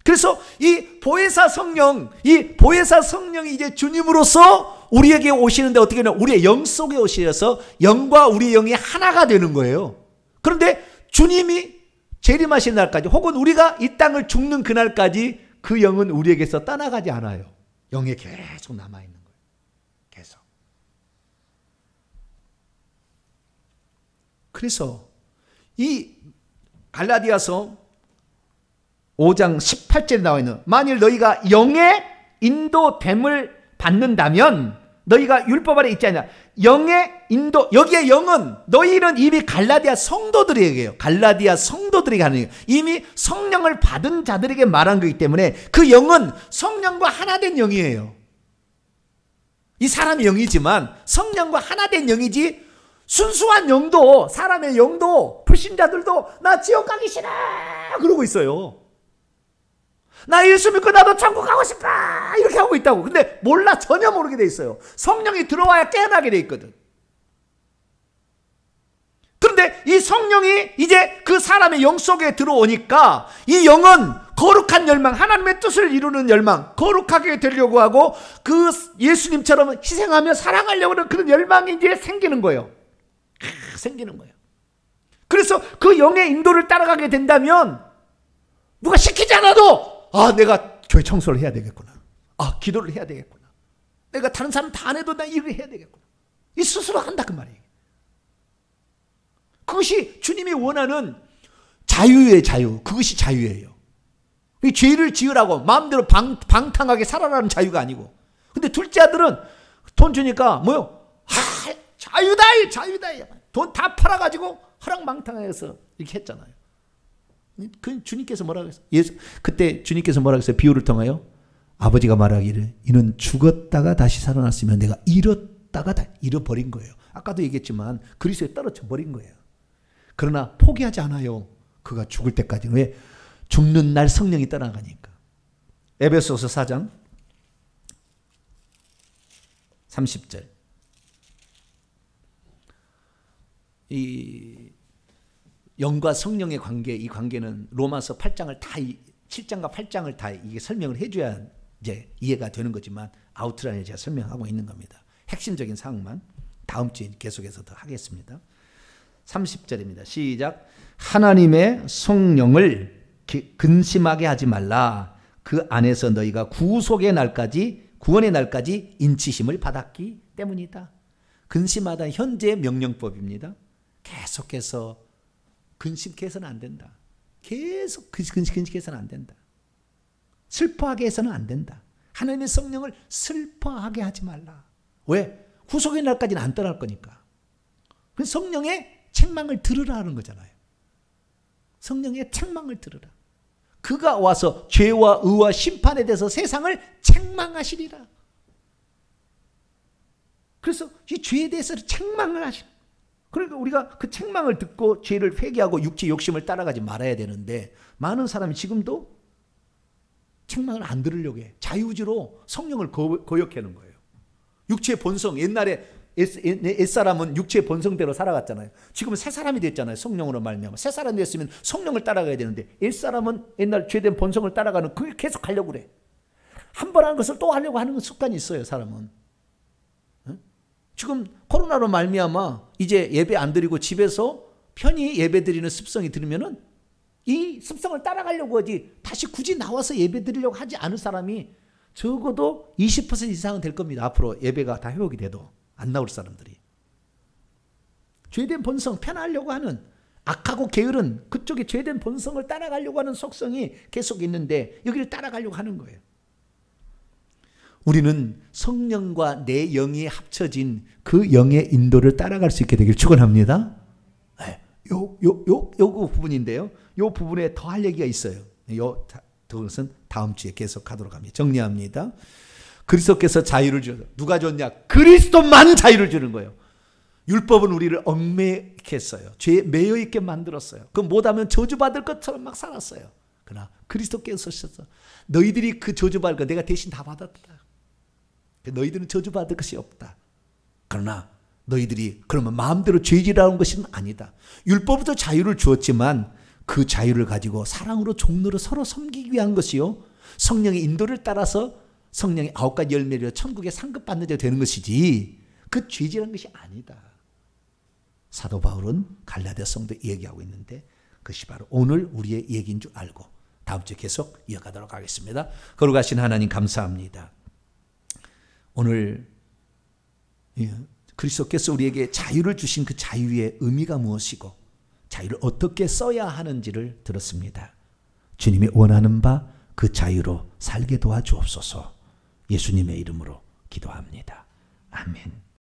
그래서 이 보혜사 성령이 이제 주님으로서 우리에게 오시는데 어떻게 되냐? 우리의 영 속에 오시어서 영과 우리의 영이 하나가 되는 거예요. 그런데 주님이 재림하신 날까지 혹은 우리가 이 땅을 죽는 그날까지 그 영은 우리에게서 떠나가지 않아요. 영에 계속 남아있는 거예요. 계속. 그래서 이 갈라디아서 5장 18절에 나와 있는 만일 너희가 영의 인도됨을 받는다면 너희가 율법 아래 있지 않냐. 영의 인도, 여기에 영은 너희는 이미 갈라디아 성도들에게요. 갈라디아 성도들에게 하는 거예요. 이미 성령을 받은 자들에게 말한 거기 때문에 그 영은 성령과 하나된 영이에요. 이 사람의 영이지만 성령과 하나된 영이지 순수한 영도, 사람의 영도, 불신자들도 나 지옥 가기 싫어 그러고 있어요. 나 예수 믿고 나도 천국 가고 싶어 이렇게 하고 있다고. 근데 몰라. 전혀 모르게 돼 있어요. 성령이 들어와야 깨어나게 돼 있거든. 그런데 이 성령이 이제 그 사람의 영 속에 들어오니까 이 영은 거룩한 열망, 하나님의 뜻을 이루는 열망, 거룩하게 되려고 하고 그 예수님처럼 희생하며 사랑하려고 하는 그런 열망이 이제 생기는 거예요. 생기는 거예요. 그래서 그 영의 인도를 따라가게 된다면 누가 시키지 않아도 내가 교회 청소를 해야 되겠구나. 기도를 해야 되겠구나. 내가 다른 사람 다 안 해도 나 일을 해야 되겠구나. 이 스스로 한다 그 말이에요. 그것이 주님이 원하는 자유의 자유. 그것이 자유예요. 이 죄를 지으라고 마음대로 방탕하게 살아라는 자유가 아니고. 근데 둘째 아들은 돈 주니까 뭐요? 자유다. 돈 다 팔아가지고 허랑방탕해서 이렇게 했잖아요. 그 주님께서 뭐라고 했어요? 그때 주님께서 뭐라고 했어요? 비유를 통하여 아버지가 말하기를 이는 죽었다가 다시 살아났으면 내가 잃었다가 잃어버린 거예요. 아까도 얘기했지만 그리스도에 떨어져 버린 거예요. 그러나 포기하지 않아요. 그가 죽을 때까지. 왜? 죽는 날 성령이 떠나가니까. 에베소서 4장 30절. 이 영과 성령의 관계, 이 관계는 로마서 8장을 다 7장과 8장을 다 이게 설명을 해줘야 이제 이해가 되는 거지만 아웃라인에 제가 설명하고 있는 겁니다. 핵심적인 사항만 다음 주에 계속해서 더 하겠습니다. 30절입니다. 시작. 하나님의 성령을 근심하게 하지 말라. 그 안에서 너희가 구속의 날까지, 구원의 날까지 인치심을 받았기 때문이다. 근심하다 현재의 명령법입니다. 계속해서 근심케 해서는 안 된다. 계속 근심해서는 안 된다. 슬퍼하게 해서는 안 된다. 하나님의 성령을 슬퍼하게 하지 말라. 왜? 구속의 날까지는 안 떠날 거니까. 그래서 성령의 책망을 들으라 하는 거잖아요. 성령의 책망을 들으라. 그가 와서 죄와 의와 심판에 대해서 세상을 책망하시리라. 그래서 이 죄에 대해서 책망을 하시라. 그러니까 우리가 그 책망을 듣고 죄를 회개하고 육체 욕심을 따라가지 말아야 되는데 많은 사람이 지금도 책망을 안 들으려고 해. 자유의지로 성령을 거역하는 거예요. 육체의 본성, 옛날에 옛사람은 육체의 본성대로 살아갔잖아요. 지금은 새 사람이 됐잖아요. 성령으로 말미암아. 새 사람이 됐으면 성령을 따라가야 되는데 옛사람은 옛날 죄된 본성을 따라가는 그게 계속 하려고 그래. 한 번 한 것을 또 하려고 하는 습관이 있어요. 사람은. 지금 코로나로 말미암아 이제 예배 안 드리고 집에서 편히 예배 드리는 습성이 들으면은 이 습성을 따라가려고 하지 다시 굳이 나와서 예배 드리려고 하지 않을 사람이 적어도 20% 이상은 될 겁니다. 앞으로 예배가 다 회복이 돼도 안 나올 사람들이. 죄된 본성 편하려고 하는 악하고 게으른 그쪽에 죄된 본성을 따라가려고 하는 속성이 계속 있는데 여기를 따라가려고 하는 거예요. 우리는 성령과 내 영이 합쳐진 그 영의 인도를 따라갈 수 있게 되길 축원합니다. 요 부분인데요. 요 부분에 더 할 얘기가 있어요. 그것은 다음 주에 계속하도록 합니다. 정리합니다. 그리스도께서 자유를 주셔서 누가 줬냐? 그리스도만 자유를 주는 거예요. 율법은 우리를 얽매이게 했어요. 죄에 매여 있게 만들었어요. 그 못하면 저주받을 것처럼 막 살았어요. 그러나 그리스도께서 오셔서 너희들이 그 저주받을 거 내가 대신 다 받았다. 너희들은 저주받을 것이 없다. 그러나 너희들이 그러면 마음대로 죄질하는 것은 아니다. 율법부터 자유를 주었지만 그 자유를 가지고 사랑으로 종로로 서로 섬기기 위한 것이요. 성령의 인도를 따라서 성령의 9가지 열매로 천국에 상급받는 자 되는 것이지 그 죄질한 것이 아니다. 사도 바울은 갈라디아 성도에 얘기하고 있는데 그것이 바로 오늘 우리의 얘기인 줄 알고 다음 주에 계속 이어가도록 하겠습니다. 거룩하신 하나님 감사합니다. 오늘 그리스도께서 우리에게 자유를 주신 그 자유의 의미가 무엇이고 자유를 어떻게 써야 하는지를 들었습니다. 주님이 원하는 바 그 자유로 살게 도와주옵소서. 예수님의 이름으로 기도합니다. 아멘.